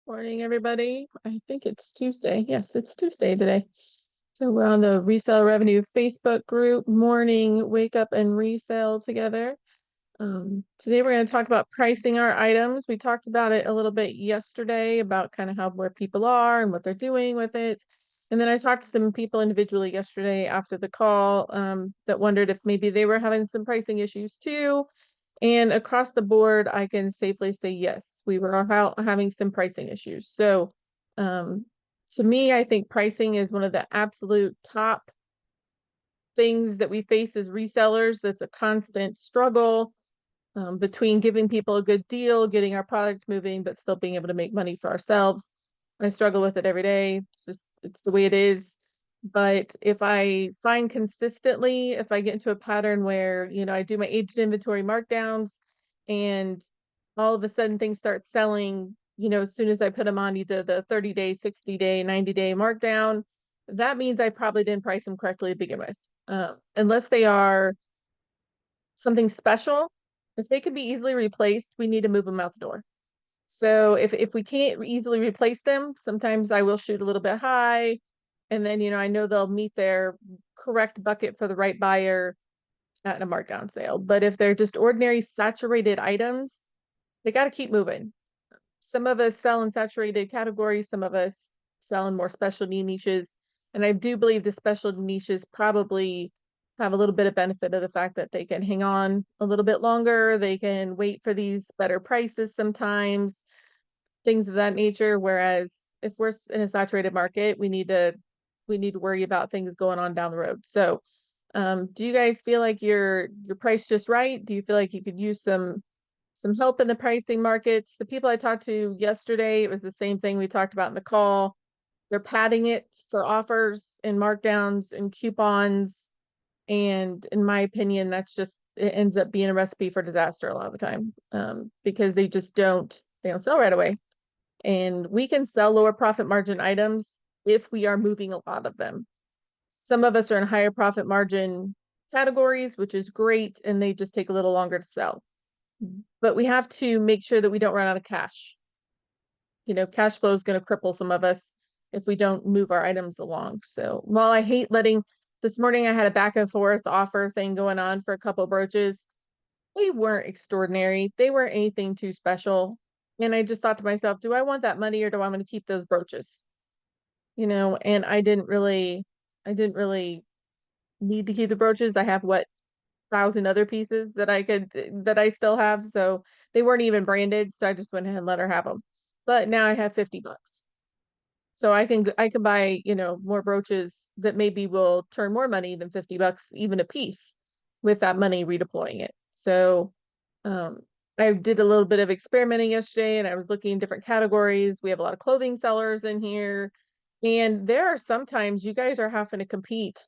Morning, everybody. I think it's Tuesday. Yes, it's Tuesday today. So we're on the Resell Revenue Facebook group, morning wake up and resell together. Today we're going to talk about pricing our items. We talked about it a little bit yesterday about kind of where people are and what they're doing with it. And then I talked to some people individually yesterday after the call that wondered if maybe they were having some pricing issues too. And across the board, I can safely say yes, we were having some pricing issues. So um, to me, I think pricing is one of the absolute top things that we face as resellers. That's a constant struggle between giving people a good deal, getting our products moving, but still being able to make money for ourselves. I struggle with it every day. It's the way it is. But if I find consistently, if I get into a pattern where, I do my aged inventory markdowns and all of a sudden things start selling, as soon as I put them on either the 30-day, 60-day, 90-day markdown, that means I probably didn't price them correctly to begin with. Unless they are something special, if they can be easily replaced, we need to move them out the door. So if we can't easily replace them, sometimes I will shoot a little bit high. And then, I know they'll meet their correct bucket for the right buyer at a markdown sale. But if they're just ordinary saturated items, they got to keep moving. Some of us sell in saturated categories, some of us sell in more specialty niches. And I do believe the specialty niches probably have a little bit of benefit of the fact that they can hang on a little bit longer. They can wait for these better prices sometimes, things of that nature. Whereas if we're in a saturated market, we need to worry about things going on down the road. So do you guys feel like you're priced just right? Do you feel like you could use some help in the pricing markets? The people I talked to yesterday, it was the same thing we talked about in the call. They're padding it for offers and markdowns and coupons. And in my opinion, it ends up being a recipe for disaster a lot of the time, because they don't sell right away. And we can sell lower profit margin items if we are moving a lot of them. Some of us are in higher profit margin categories, which is great, and they just take a little longer to sell. But we have to make sure that we don't run out of cash. Cash flow is going to cripple some of us if we don't move our items along. So while I hate this morning I had a back and forth offer thing going on for a couple brooches. They weren't extraordinary. They weren't anything too special. And I just thought to myself, do I want that money or do I want to keep those brooches? And I didn't really need to keep the brooches. I have 1,000 other pieces that I still have. So they weren't even branded. So I just went ahead and let her have them. But now I have $50. So I can buy, more brooches that maybe will turn more money than $50 even a piece with that money redeploying it. So I did a little bit of experimenting yesterday and I was looking in different categories. We have a lot of clothing sellers in here. And there are sometimes you guys are having to compete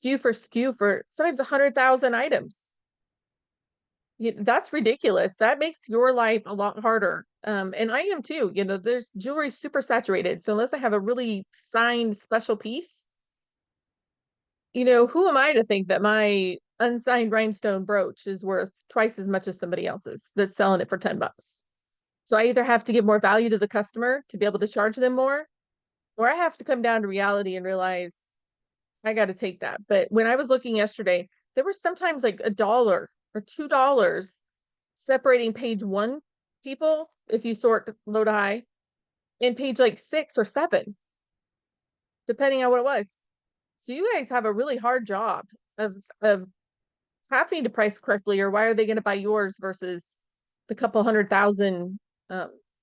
SKU for sometimes 100,000 items. That's ridiculous. That makes your life a lot harder. And I am too. There's jewelry super saturated. So unless I have a really signed special piece, who am I to think that my unsigned rhinestone brooch is worth twice as much as somebody else's that's selling it for $10? So I either have to give more value to the customer to be able to charge them more, or I have to come down to reality and realize I got to take that. But when I was looking yesterday, there was sometimes like $1 or $2 separating page 1 people if you sort low to high, and page like 6 or 7, depending on what it was. So you guys have a really hard job of having to price correctly, or why are they going to buy yours versus the couple 100,000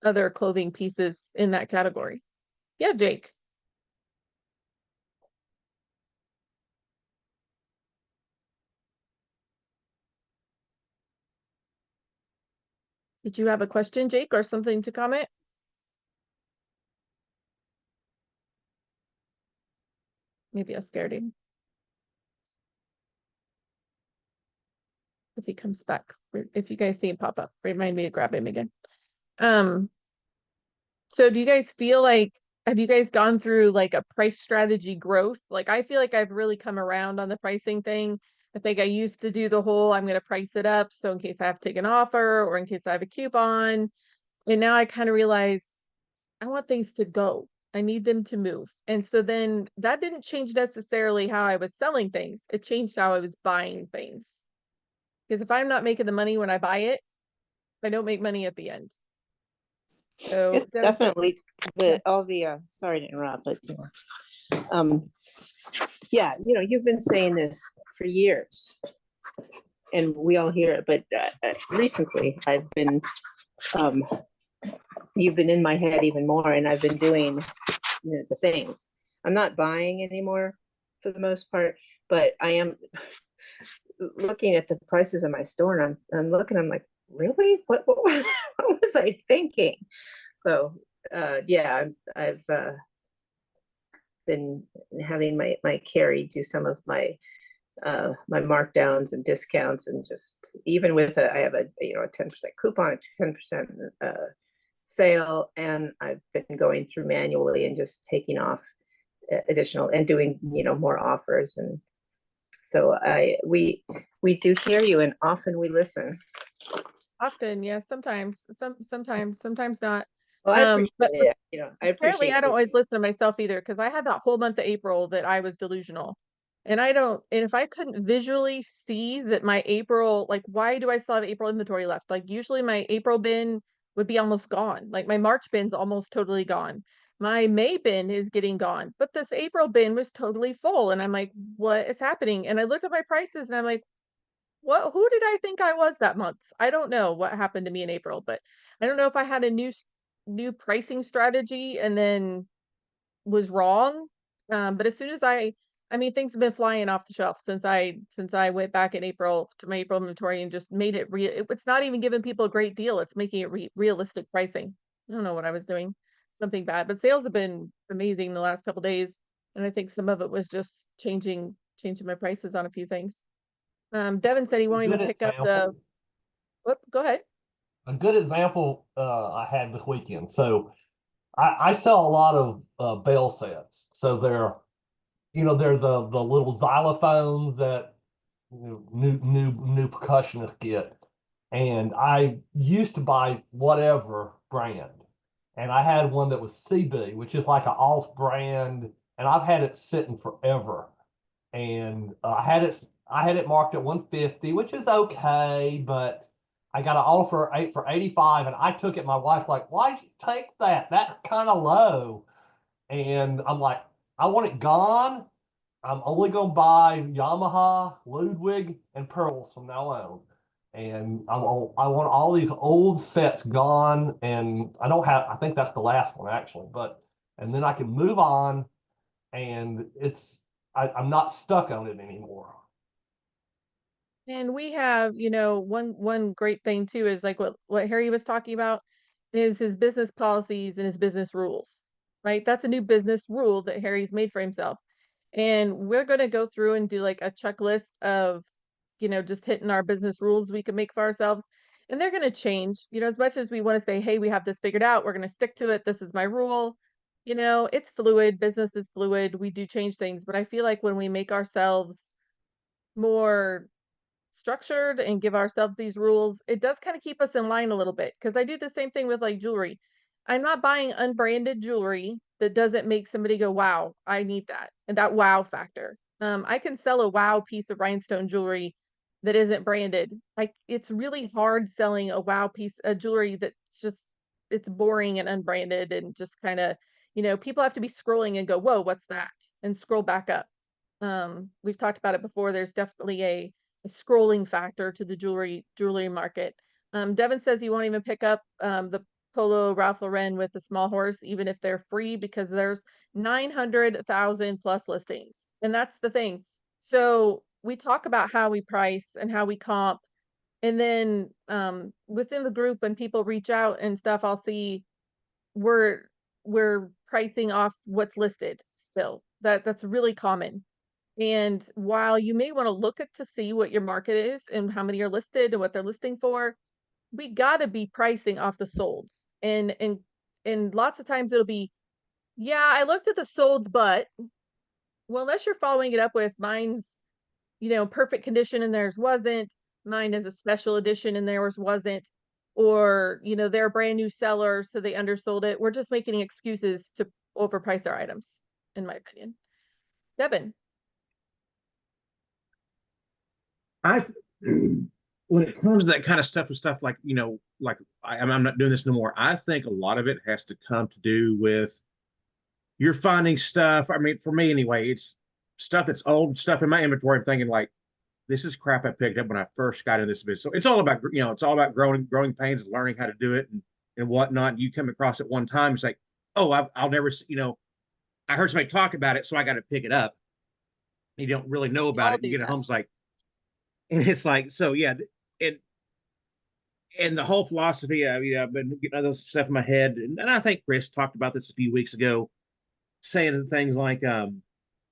other clothing pieces in that category? Yeah, Jake. Did you have a question, Jake, or something to comment? Maybe I scared him. If he comes back, if you guys see him pop up, remind me to grab him again. So do you guys feel like, have you guys gone through like a price strategy growth? Like I feel like I've really come around on the pricing thing. I think I used to do the whole, I'm going to price it up. So in case I have to take an offer or in case I have a coupon. And now I kind of realize I want things to go. I need them to move. And so then that didn't change necessarily how I was selling things. It changed how I was buying things. Because if I'm not making the money when I buy it, I don't make money at the end. So It's Devin said, definitely yeah, all the sorry to interrupt, but um yeah, you've been saying this for years and we all hear it, but recently I've been um you've been in my head even more, and I've been doing the things. I'm not buying anymore for the most part, but I am looking at the prices in my store, and I'm looking, I'm like, really? What was, what was I thinking? So yeah, I've been having my Carrie do some of my markdowns and discounts, and just even with I have a 10% coupon, a 10% sale, and I've been going through manually and just taking off additional and doing more offers. And so we do hear you, and often we listen. often, yes, sometimes not. Well, I appreciate But it. I apparently appreciate I don't it. always listen to myself either, because I had that whole month of April that I was delusional. And I don't, and if I couldn't visually see that my April, like, why do I still have April inventory left? Like, usually my April bin would be almost gone. Like, my March bin's almost totally gone. My May bin is getting gone, but this April bin was totally full. And I'm like, what is happening? And I looked at my prices and I'm like, what, who did I think I was that month? I don't know what happened to me in April, but I don't know if I had a new pricing strategy and then was wrong. But as soon as I mean, things have been flying off the shelf since I went back in April to my April inventory and just made it real. It's not even giving people a great deal. It's making it realistic pricing. I don't know what I was doing, something bad, but sales have been amazing the last couple days, and I think some of it was just changing my prices on a few things. Devin said he A won't even good pick up the. example, Whoop, go ahead. a good example I had this weekend. So I sell a lot of bell sets. So they're the little xylophones that new percussionists get. And I used to buy whatever brand, and I had one that was CB, which is like an off brand, and I've had it sitting forever. And I had it marked at 150, which is okay, but I got an offer for 85, and I took it. My wife's like, "Why'd you take that? That's kind of low." And I'm like, "I want it gone. I'm only gonna buy Yamaha, Ludwig, and Pearls from now on." And I want all these old sets gone, and I don't have. I think that's the last one actually, but and then I can move on, and I'm not stuck on it anymore. And we have, one great thing too is like what Harry was talking about is his business policies and his business rules, right? That's a new business rule that Harry's made for himself. And we're going to go through and do like a checklist of, just hitting our business rules we can make for ourselves. And they're going to change, as much as we want to say, hey, we have this figured out, we're going to stick to it. This is my rule. It's fluid. Business is fluid. We do change things. But I feel like when we make ourselves more structured and give ourselves these rules, it does kind of keep us in line a little bit. Because I do the same thing with like jewelry. I'm not buying unbranded jewelry that doesn't make somebody go, wow, I need that. And that wow factor. I can sell a wow piece of rhinestone jewelry that isn't branded. Like, it's really hard selling a wow piece of jewelry that's just, it's boring and unbranded and just kind of, people have to be scrolling and go, whoa, what's that? And scroll back up. We've talked about it before. There's definitely a scrolling factor to the jewelry market. Devin says he won't even pick up the Polo Ralph Lauren with the small horse, even if they're free, because there's 900,000 plus listings. And that's the thing. So we talk about how we price and how we comp. And then within the group, when people reach out and stuff, I'll see we're we're pricing off what's listed still. That's really common. And while you may want to look at to see what your market is and how many are listed and what they're listing for, we got to be pricing off the solds. And lots of times it'll be, yeah, I looked at the solds, but well, unless you're following it up with mine's, perfect condition and theirs wasn't, mine is a special edition and theirs wasn't. or, you know, they're a brand new seller, so they undersold it. We're just making excuses to overprice our items, in my opinion. Devin. I when it comes to that kind of stuff and stuff like, like I'm not doing this no more. I think a lot of it has to come to do with you're finding stuff. I mean, for me anyway, it's stuff that's old stuff in my inventory. I'm thinking like, this is crap I picked up when I first got into this business. So it's all about, it's all about growing pains and learning how to do it and whatnot. You come across it one time, it's like, oh, I'll never, I heard somebody talk about it, so I got to pick it up. You don't really know We about all it. You do get it that. home, it's like, and it's like, so yeah, and the whole philosophy, I've been getting other stuff in my head, and I think Chris talked about this a few weeks ago, saying things like,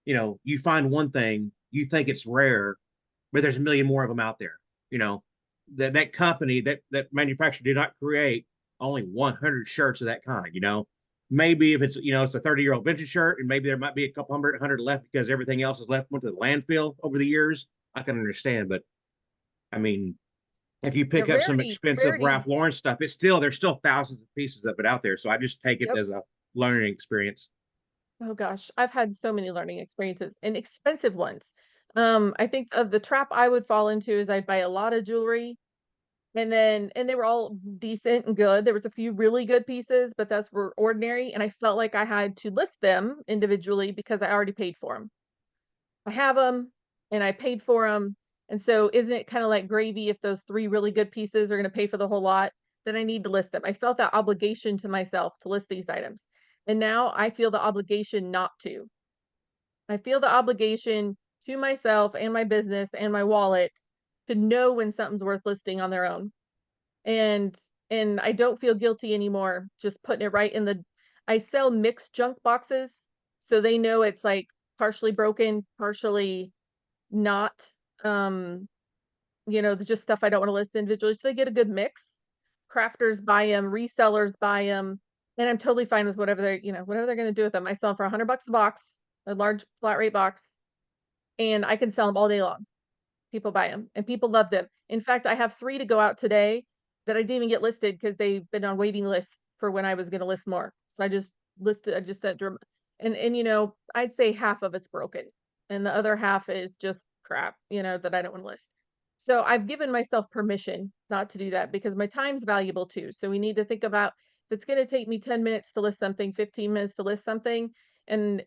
you find one thing, you think it's rare, but there's a million more of them out there. That company, that manufacturer did not create only 100 shirts of that kind. Maybe if it's it's a 30-year-old vintage shirt, and maybe there might be a couple hundred left because everything else is left, went to the landfill over the years. I can understand, but I mean, if you Yeah, pick up some expensive Ralph Lauren stuff, there's still thousands of pieces of it out there. So I just take it Yep. as a learning experience. Oh gosh, I've had so many learning experiences and expensive ones. I think of the trap I would fall into is I'd buy a lot of jewelry and they were all decent and good. There was a few really good pieces, but that's were ordinary. And I felt like I had to list them individually because I already paid for them. I have them and I paid for them. And so isn't it kind of like gravy if those three really good pieces are going to pay for the whole lot, then I need to list them. I felt that obligation to myself to list these items. And now I feel the obligation not to. I feel the obligation to myself and my business and my wallet to know when something's worth listing on their own. And I don't feel guilty anymore just putting it right in the I sell mixed junk boxes, so they know it's like partially broken, partially not just stuff I don't want to list individually. So they get a good mix. Crafters buy them, resellers buy them, and I'm totally fine with whatever whatever they're going to do with them. I sell them for $100 a box, a large flat rate box, and I can sell them all day long. People buy them and people love them. In fact, I have 3 to go out today that I didn't even get listed because they've been on waiting lists for when I was going to list more. So I just sent and I'd say half of it's broken and the other half is just crap, that I don't want to list. So I've given myself permission not to do that because my time's valuable too. So we need to think about if it's going to take me 10 minutes to list something, 15 minutes to list something, and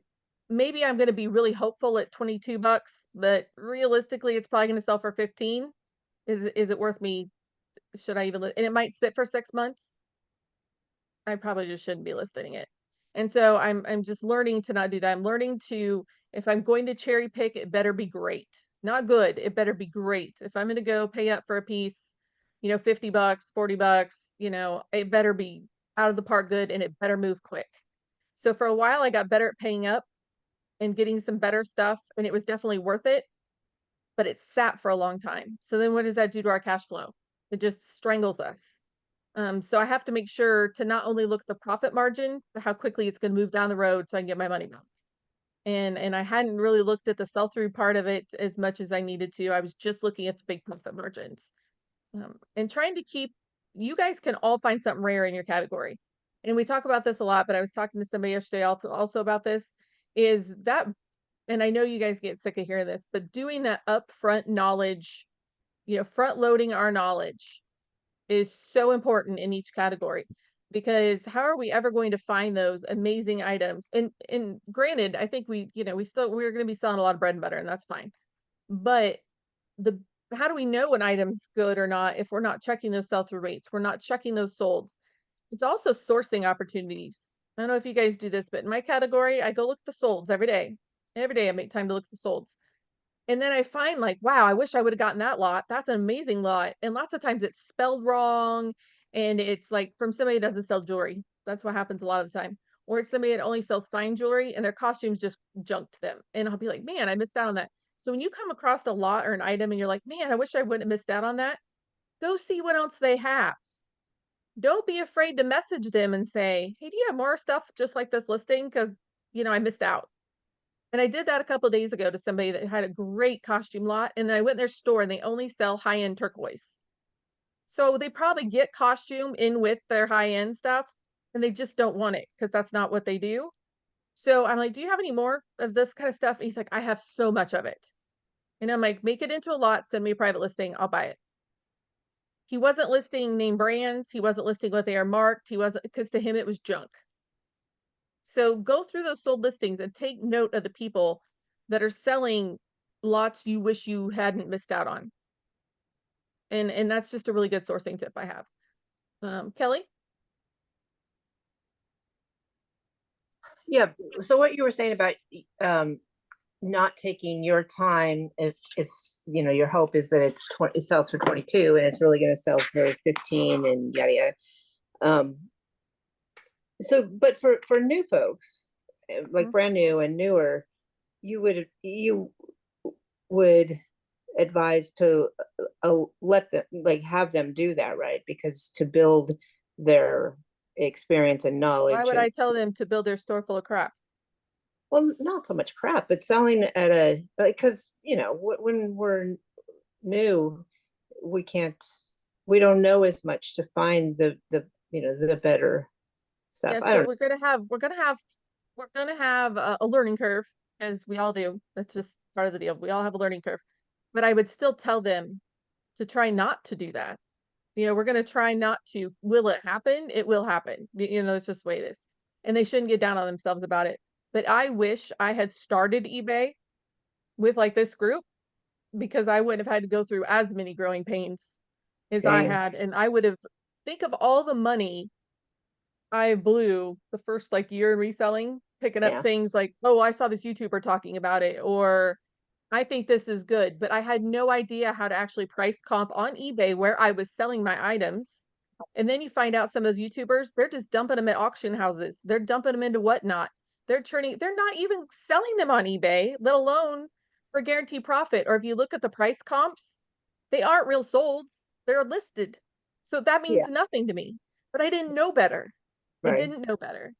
maybe I'm going to be really hopeful at $22, but realistically, it's probably going to sell for 15. Is it worth me? Should I even and it might sit for 6 months. I probably just shouldn't be listing it. And so I'm just learning to not do that. I'm learning to, if I'm going to cherry pick, it better be great. Not good, it better be great. If I'm going to go pay up for a piece, $50, $40, it better be out of the park good and it better move quick. So for a while I got better at paying up and getting some better stuff, and it was definitely worth it, but it sat for a long time. So then what does that do to our cash flow? It just strangles us. So I have to make sure to not only look at the profit margin, but how quickly it's going to move down the road so I can get my money back. And I hadn't really looked at the sell-through part of it as much as I needed to. I was just looking at the big profit margins. And trying to keep, you guys can all find something rare in your category. And we talk about this a lot, but I was talking to somebody yesterday also about this, is that, and I know you guys get sick of hearing this, but doing that upfront knowledge, front loading our knowledge is so important in each category, because how are we ever going to find those amazing items? And granted, I think we're going to be selling a lot of bread and butter, and that's fine. But how do we know an item's good or not if we're not checking those sell-through rates? We're not checking those solds. It's also sourcing opportunities. I don't know if you guys do this, but in my category, I go look at the solds every day. Every day I make time to look at the solds. And then I find like, wow, I wish I would have gotten that lot. That's an amazing lot. And lots of times it's spelled wrong. And it's like from somebody that doesn't sell jewelry. That's what happens a lot of the time. Or it's somebody that only sells fine jewelry and their costumes just junk to them. And I'll be like, man, I missed out on that. So when you come across a lot or an item and you're like, man, I wish I wouldn't have missed out on that, go see what else they have. Don't be afraid to message them and say, hey, do you have more stuff just like this listing? Because, I missed out. And I did that a couple of days ago to somebody that had a great costume lot. And then I went in their store and they only sell high-end turquoise. So they probably get costume in with their high-end stuff and they just don't want it because that's not what they do. So I'm like, do you have any more of this kind of stuff? And he's like, I have so much of it. And I'm like, make it into a lot, send me a private listing, I'll buy it. He wasn't listing name brands. He wasn't listing what they are marked. He wasn't, because to him it was junk. So go through those sold listings and take note of the people that are selling lots you wish you hadn't missed out on. And that's just a really good sourcing tip I have. Kelly? Yeah, so what you were saying about not taking your time, if you know your hope is that it sells for 22 and it's really going to sell for 15 and yada yada. So but for new folks, like brand new and newer, you would advise to let them, like, have them do that, right? Because to build their experience and knowledge. Why would I tell them to build their store full of crap? Well, not so much crap, but selling at a, because, you know, when we're new, we don't know as much to find the you know, the better stuff. Yeah, I so don't, we're gonna have a learning curve, as we all do. That's just part of the deal. We all have a learning curve. But I would still tell them to try not to do that. You know, we're gonna try not to. Will it happen? It will happen. You know, it's just the way it is. And they shouldn't get down on themselves about it. But I wish I had started eBay with like this group, because I wouldn't have had to go through as many growing pains as I same. had. And I would have, think of all the money I blew the first like year in reselling, picking up Yeah. things like, oh, I saw this YouTuber talking about it, or I think this is good, but I had no idea how to actually price comp on eBay where I was selling my items. And then you find out some of those YouTubers, they're just dumping them at auction houses. They're dumping them into whatnot. They're not even selling them on eBay, let alone for guaranteed profit. Or if you look at the price comps, they aren't real solds, they're listed. So that means Yeah. nothing to me. But I didn't know better. I Right. didn't know better.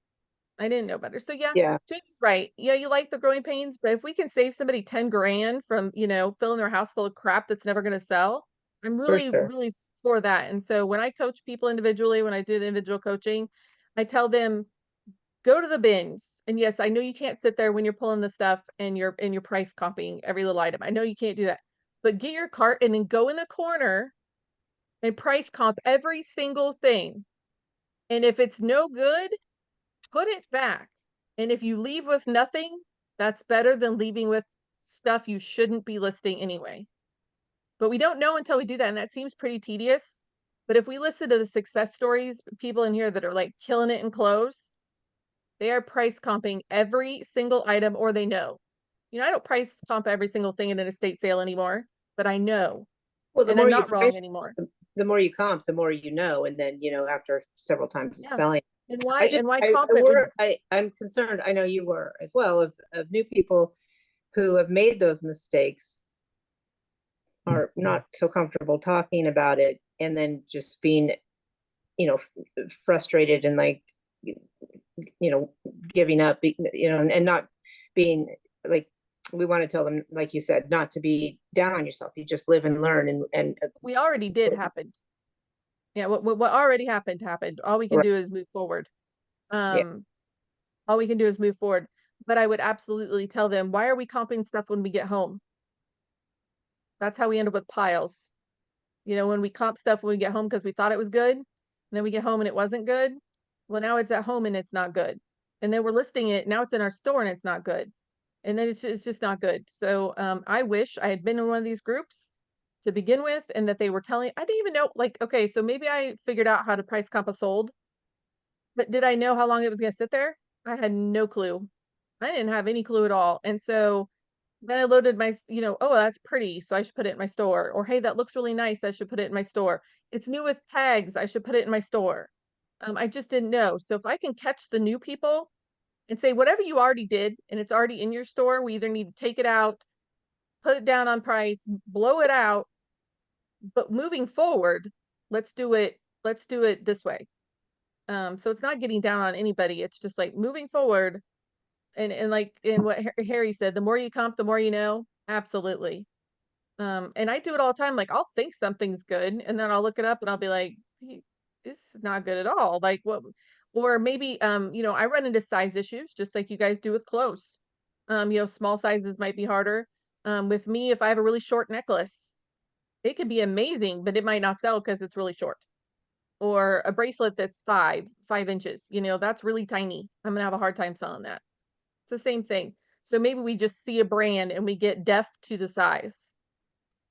I didn't know better. So yeah, Yeah. James is right. Yeah, you like the growing pains, but if we can save somebody 10 grand from, you know, filling their house full of crap that's never going to sell, I'm For really, sure. really for that. And so when I coach people individually, when I do the individual coaching, I tell them, go to the bins. And yes, I know you can't sit there when you're pulling the stuff and you're price comping every little item. I know you can't do that. But get your cart and then go in the corner and price comp every single thing. And if it's no good, put it back. And if you leave with nothing, that's better than leaving with stuff you shouldn't be listing anyway. But we don't know until we do that, and that seems pretty tedious. But if we listen to the success stories, people in here that are like killing it in close, they are price comping every single item, or they know. You know, I don't price comp every single thing in an estate sale anymore, but I know, Well, the and I'm more you not price, wrong anymore. the more you comp, the more you know, and then, you know, after several times of Yeah. selling. And why I comp it? I'm concerned, I know you were as well, of new people who have made those mistakes, are not so comfortable talking about it, and then just being, you know, frustrated and like, you know, giving up, you know, and not being like, we want to tell them, like you said, not to be down on yourself. You just live and learn, and We already did happen. Yeah, what already happened happened. All we can right. do is move forward. Yeah. All we can do is move forward. But I would absolutely tell them, why are we comping stuff when we get home? That's how we end up with piles. You know, when we comp stuff when we get home because we thought it was good, and then we get home and it wasn't good. Well, now it's at home and it's not good. And then we're listing it, now it's in our store and it's not good. And then it's just not good. So I wish I had been in one of these groups to begin with, and that they were telling, I didn't even know, like, okay, so maybe I figured out how to price comp a sold, but did I know how long it was going to sit there? I had no clue. I didn't have any clue at all. And so then I loaded my, you know, oh, that's pretty, so I should put it in my store. Or, hey, that looks really nice, I should put it in my store. It's new with tags, I should put it in my store. I just didn't know. So if I can catch the new people and say, whatever you already did and it's already in your store, we either need to take it out, put it down on price, blow it out. But moving forward, let's do it this way. So it's not getting down on anybody. It's just like moving forward. And like in what Harry said, the more you comp, the more you know. Absolutely. And I do it all the time. Like I'll think something's good and then I'll look it up and I'll be like, this is not good at all. Like what, or maybe, you know, I run into size issues just like you guys do with clothes. You know, small sizes might be harder. With me, if I have a really short necklace, it could be amazing, but it might not sell because it's really short. Or a bracelet that's 5 inches, you know, that's really tiny. I'm gonna have a hard time selling that. It's the same thing. So maybe we just see a brand and we get deaf to the size.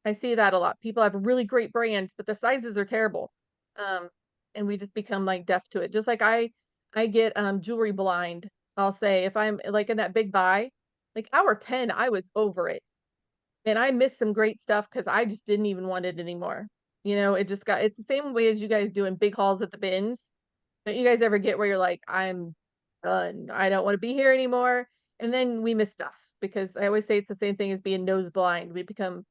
I see that a lot. People have really great brands, but the sizes are terrible. Um, and we just become like deaf to it. Just like I get jewelry blind. I'll say if I'm like in that big buy, like hour 10, I was over it. And I missed some great stuff because I just didn't even want it anymore. You know, it just got, it's the same way as you guys doing big hauls at the bins. Don't you guys ever get where you're like, I'm done. I don't want to be here anymore. And then we miss stuff because I always say it's the same thing as being nose blind. We become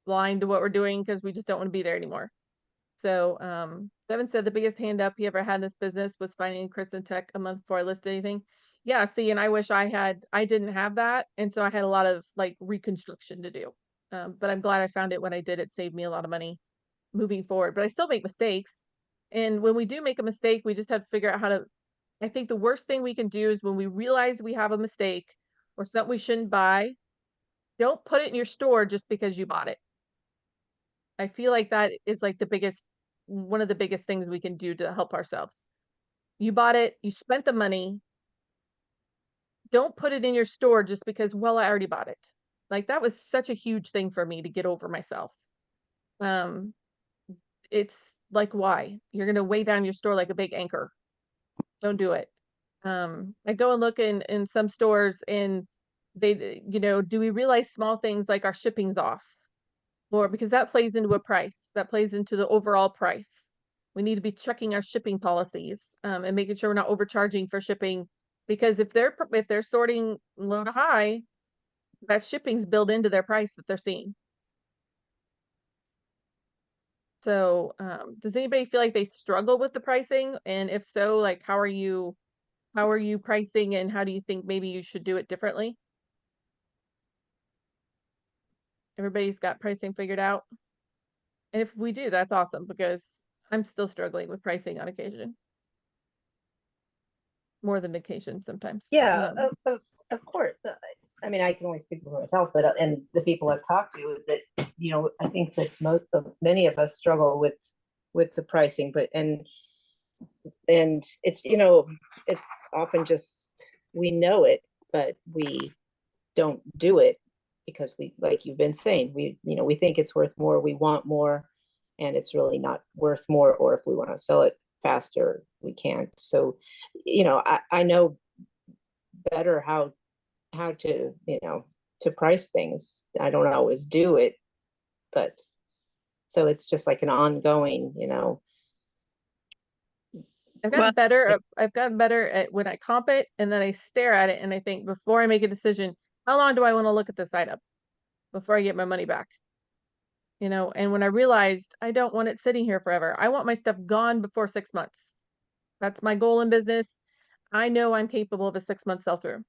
blind to what we're doing because we just don't want to be there anymore. So Devin said the biggest hand up he ever had in this business was finding Kristen Tech a month before I listed anything. Yeah, see, and I wish I didn't have that. And so I had a lot of like reconstruction to do. But I'm glad I found it when I did. It saved me a lot of money moving forward. But I still make mistakes. And when we do make a mistake, we just have to figure out how to. I think the worst thing we can do is when we realize we have a mistake or something we shouldn't buy, don't put it in your store just because you bought it. I feel like that is like one of the biggest things we can do to help ourselves. You bought it, you spent the money. Don't put it in your store just because, well, I already bought it. Like that was such a huge thing for me to get over myself. Um, it's like, why? You're going to weigh down your store like a big anchor. Don't do it. I go and look in some stores and they, you know, do we realize small things like our shipping's off? Or because that plays into a price, that plays into the overall price. We need to be checking our shipping policies and making sure we're not overcharging for shipping. Because if they're sorting low to high, that shipping's built into their price that they're seeing. So does anybody feel like they struggle with the pricing? And if so, like how are you pricing and how do you think maybe you should do it differently? Everybody's got pricing figured out. And if we do, that's awesome because I'm still struggling with pricing on occasion. More than occasion sometimes. Yeah, of course. I mean, I can only speak for myself, but and the people I've talked to that, you know, I think that many of us struggle with the pricing, but and it's, you know, it's often just we know it, but we don't do it because we, like you've been saying, we, you know, we think it's worth more, we want more, and it's really not worth more. Or if we want to sell it faster, we can't. So, you know, I know better how to, you know, to price things. I don't always do it, but so it's just like an ongoing, you know. I've gotten better at when I comp it and then I stare at it and I think before I make a decision, how long do I want to look at this item before I get my money back? You know, and when I realized I don't want it sitting here forever, I want my stuff gone before 6 months. That's my goal in business. I know I'm capable of a 6-month sell through.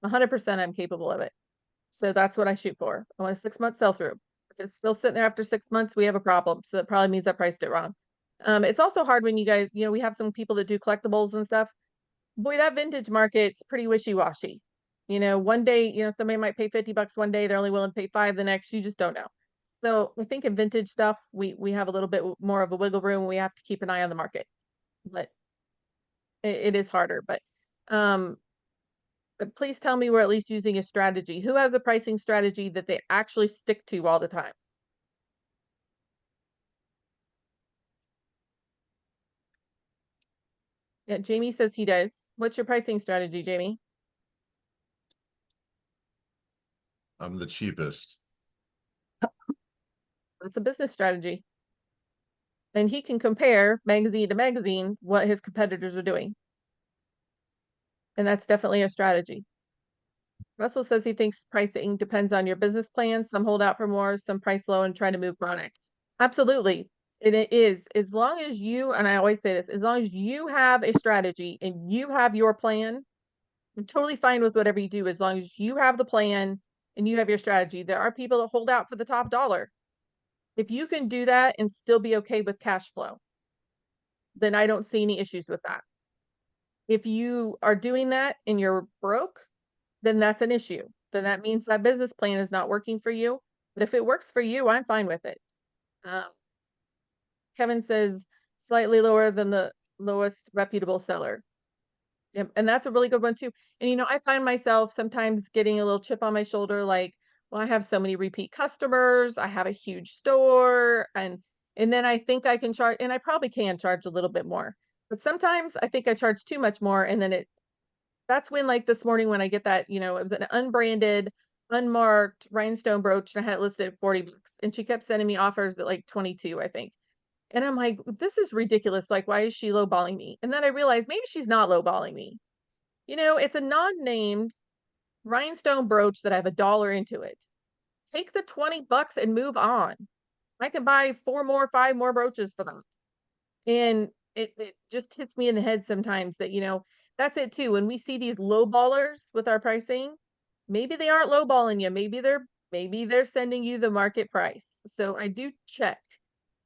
100% I'm capable of it. So that's what I shoot for. I want a 6-month sell through. If it's still sitting there after 6 months, we have a problem. So that probably means I priced it wrong. It's also hard when you guys, you know, we have some people that do collectibles and stuff. Boy, that vintage market's pretty wishy-washy. You know, one day, you know, somebody might pay $50 one day, they're only willing to pay $5 the next, you just don't know. So I think in vintage stuff, we have a little bit more of a wiggle room. We have to keep an eye on the market, but it is harder. But please tell me we're at least using a strategy. Who has a pricing strategy that they actually stick to all the time? Yeah, Jamie says he does. What's your pricing strategy, Jamie? I'm the cheapest. That's a business strategy. And he can compare magazine to magazine what his competitors are doing. And that's definitely a strategy. Russell says he thinks pricing depends on your business plan. Some hold out for more, some price low and try to move product. Absolutely. And it is, as long as you, and I always say this, as long as you have a strategy and you have your plan, I'm totally fine with whatever you do, as long as you have the plan and you have your strategy. There are people that hold out for the top dollar. If you can do that and still be okay with cash flow, then I don't see any issues with that. If you are doing that and you're broke, then that's an issue. Then that means that business plan is not working for you. But if it works for you, I'm fine with it. Kevin says slightly lower than the lowest reputable seller. Yep, and that's a really good one too. And you know, I find myself sometimes getting a little chip on my shoulder, like, well, I have so many repeat customers, I have a huge store, and then I think I can charge, and I probably can charge a little bit more. But sometimes I think I charge too much more, and then that's when, like this morning when I get that, you know, it was an unbranded, unmarked rhinestone brooch, and I had it listed at 40 bucks, and she kept sending me offers at like 22, I think. And I'm like, this is ridiculous. Like, why is she lowballing me? And then I realized maybe she's not lowballing me. You know, it's a non-named rhinestone brooch that I have $1 into it. Take the 20 bucks and move on. I can buy 4 more, 5 more brooches for them. And it just hits me in the head sometimes that, you know, that's it too. When we see these lowballers with our pricing, maybe they aren't lowballing you. Maybe they're sending you the market price. So I do check.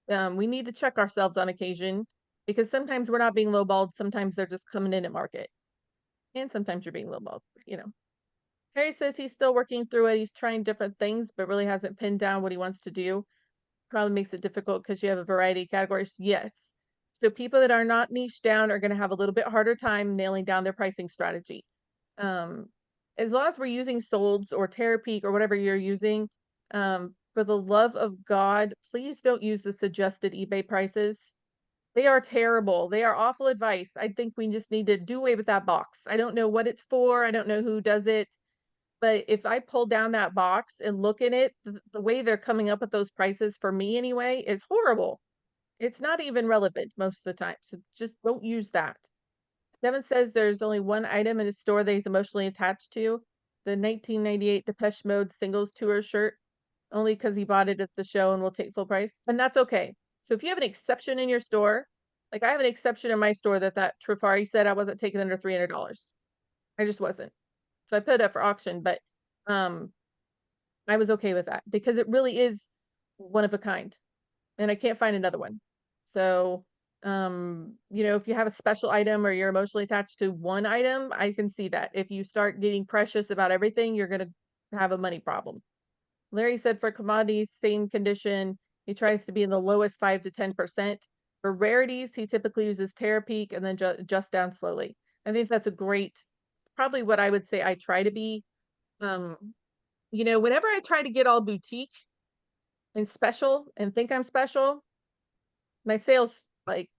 We need to check ourselves on occasion, because sometimes we're not being lowballed. Sometimes they're just coming in at market. And sometimes you're being lowballed, you know. Harry says he's still working through it. He's trying different things, but really hasn't pinned down what he wants to do. Probably makes it difficult because you have a variety of categories. Yes. So people that are not niched down are going to have a little bit harder time nailing down their pricing strategy. As long as we're using Solds or Cherrypicking or whatever you're using, for the love of God, please don't use the suggested eBay prices. They are terrible. They are awful advice. I think we just need to do away with that box. I don't know what it's for. I don't know who does it. But if I pull down that box and look at it, the way they're coming up with those prices for me anyway is horrible. It's not even relevant most of the time. So just don't use that. Devin says there's only one item in his store that he's emotionally attached to, the 1998 Depeche Mode singles tour shirt, only because he bought it at the show and will take full price. And that's okay. So if you have an exception in your store, like I have an exception in my store that Trifari said I wasn't taking under $300. I just wasn't. So I put it up for auction, but I was okay with that because it really is one of a kind, and I can't find another one. So, you know, if you have a special item or you're emotionally attached to one item, I can see that. If you start getting precious about everything, you're going to have a money problem. Larry said for commodities, same condition. He tries to be in the lowest 5 to 10%. For rarities, he typically uses Cherrypicking and then adjust down slowly. I think that's a great, probably what I would say I try to be. You know, whenever I try to get all boutique and special and think I'm special, my sales like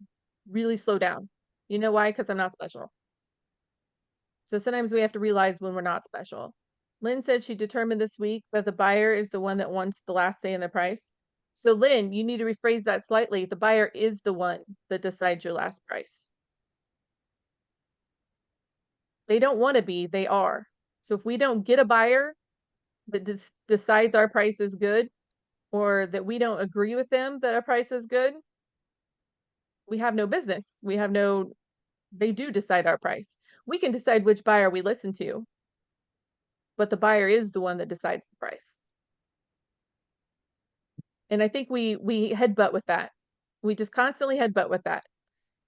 really slow down. You know why? Because I'm not special. So sometimes we have to realize when we're not special. Lynn said she determined this week that the buyer is the one that wants the last say in the price. So Lynn, you need to rephrase that slightly. The buyer is the one that decides your last price. They don't want to be, they are. So if we don't get a buyer that decides our price is good, or that we don't agree with them that our price is good, we have no business. They do decide our price. We can decide which buyer we listen to, but the buyer is the one that decides the price. And I think we headbutt with that. We just constantly headbutt with that.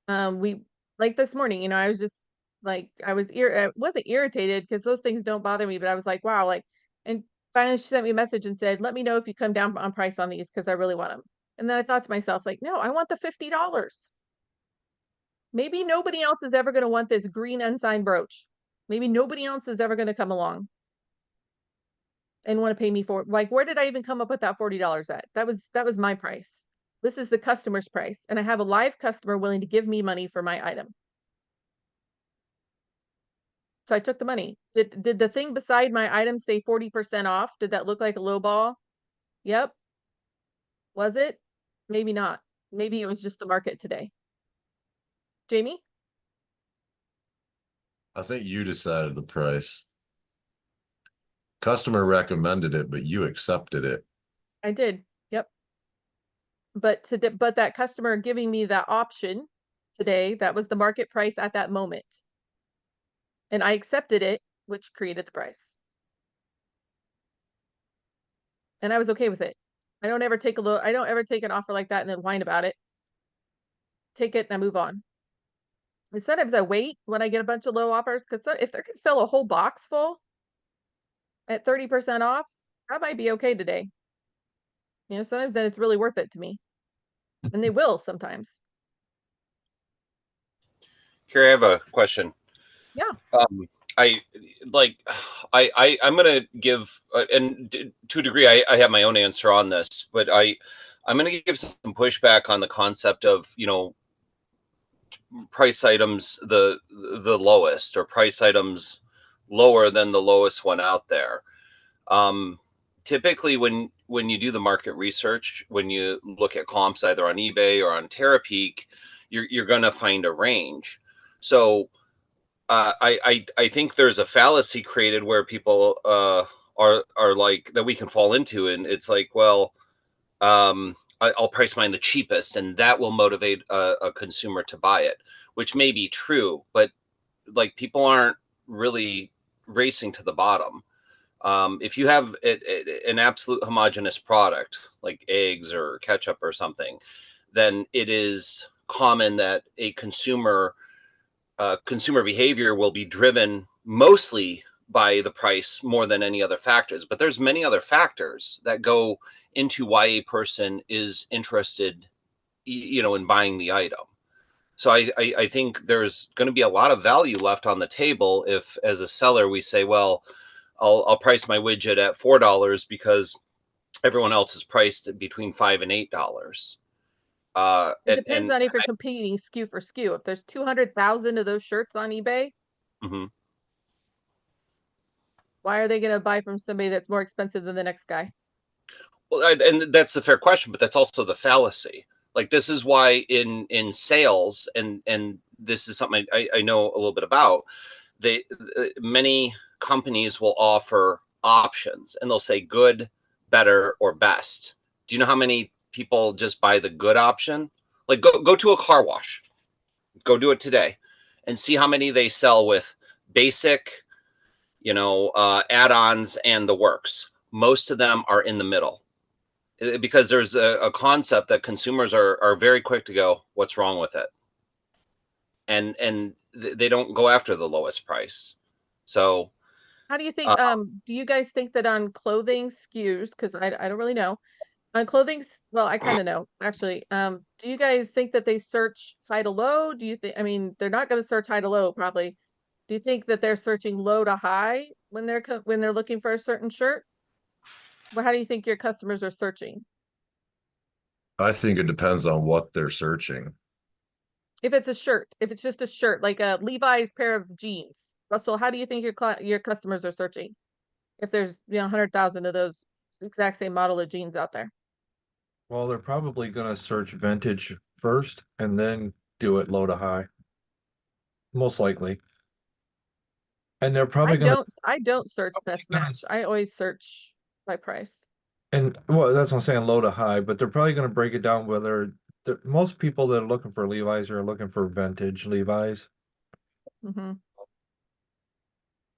We, like this morning, you know, I was just like, I wasn't irritated because those things don't bother me, but I was like, wow, like, and finally she sent me a message and said, let me know if you come down on price on these because I really want them. And then I thought to myself, like, no, I want the $50. Maybe nobody else is ever going to want this green unsigned brooch. Maybe nobody else is ever going to come along and want to pay me for it. Like, where did I even come up with that $40 at? That was my price. This is the customer's price. And I have a live customer willing to give me money for my item. So I took the money. Did the thing beside my item say 40% off? Did that look like a low ball? Yep. Was it? Maybe not. Maybe it was just the market today. Jamie? I think you decided the price. Customer recommended it, but you accepted it. I did. Yep. But that customer giving me that option today, that was the market price at that moment. And I accepted it, which created the price. And I was okay with it. I don't ever take an offer like that and then whine about it. Take it and I move on. And sometimes I wait when I get a bunch of low offers, because if they're gonna sell a whole box full at 30% off, that might be okay today. Sometimes then it's really worth it to me. And they will sometimes. Carrie, I have a question. Yeah. I'm gonna give, to a degree, I have my own answer on this, but I'm gonna give some pushback on the concept of, price items the lowest, or price items lower than the lowest one out there. Typically, when you do the market research, when you look at comps either on eBay or on Cherrypicking, you're gonna find a range. So I think there's a fallacy created where people are like, that we can fall into, and it's like, well, I'll price mine the cheapest, and that will motivate a consumer to buy it, which may be true, but like, people aren't really racing to the bottom. If you have an absolute homogeneous product like eggs or ketchup or something, then it is common that a consumer behavior will be driven mostly by the price more than any other factors. But there's many other factors that go into why a person is interested, in buying the item. So I think there's going to be a lot of value left on the table if, as a seller, we say, well, I'll price my widget at $4 because everyone else is priced at between $5 and $8. It depends on if you're competing SKU for SKU. If there's 200,000 of those shirts on eBay, why are they going to buy from somebody that's more expensive than the next guy? Well, and that's a fair question, but that's also the fallacy. Like, this is why in sales, and this is something I know a little bit about, many companies will offer options, and they'll say good, better, or best. Do you know how many people just buy the good option? Like, go to a car wash, go do it today, and see how many they sell with basic, add-ons and the works. Most of them are in the middle, because there's a concept that consumers are very quick to go, what's wrong with it? And they don't go after the lowest price. So how do you think, do you guys think that on clothing SKUs, because I don't really know, on clothing, well, I kind of know, actually, do you guys think that they search high to low? Do you think, they're not going to search high to low, probably. Do you think that they're searching low to high when they're looking for a certain shirt? Well, how do you think your customers are searching? I think it depends on what they're searching. If it's a shirt, if it's just a shirt, like a Levi's pair of jeans, Russell, how do you think your customers are searching? If there's 100,000 of those exact same model of jeans out there. Well, they're probably going to search vintage first and then do it low to high. Most likely. And they're probably going to. I don't search best match. I always search by price. And well, that's what I'm saying, low to high, but they're probably going to break it down whether most people that are looking for Levi's are looking for vintage Levi's.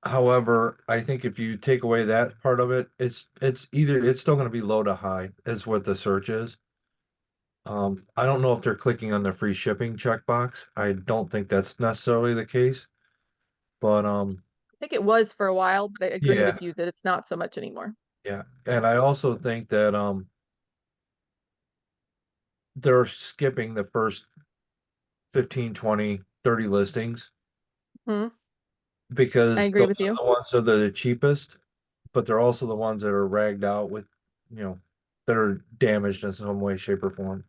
However, I think if you take away that part of it, it's still going to be low to high is what the search is. I don't know if they're clicking on the free shipping checkbox. I don't think that's necessarily the case, but I think it was for a while, but I agree yeah. with you that it's not so much anymore. Yeah, and I also think that they're skipping the first 15, 20, 30 listings because I agree with you. The ones that are the cheapest, but they're also the ones that are ragged out with, that are damaged in some way, shape, or form.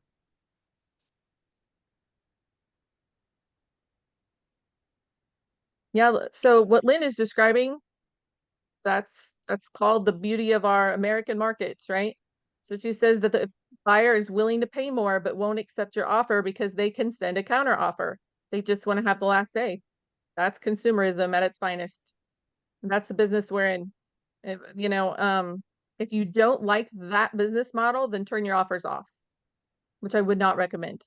Yeah, so what Lynn is describing, that's called the beauty of our American markets, right? So she says that the buyer is willing to pay more but won't accept your offer because they can send a counter offer. They just want to have the last say. That's consumerism at its finest. And that's the business we're in. If you don't like that business model, then turn your offers off, which I would not recommend.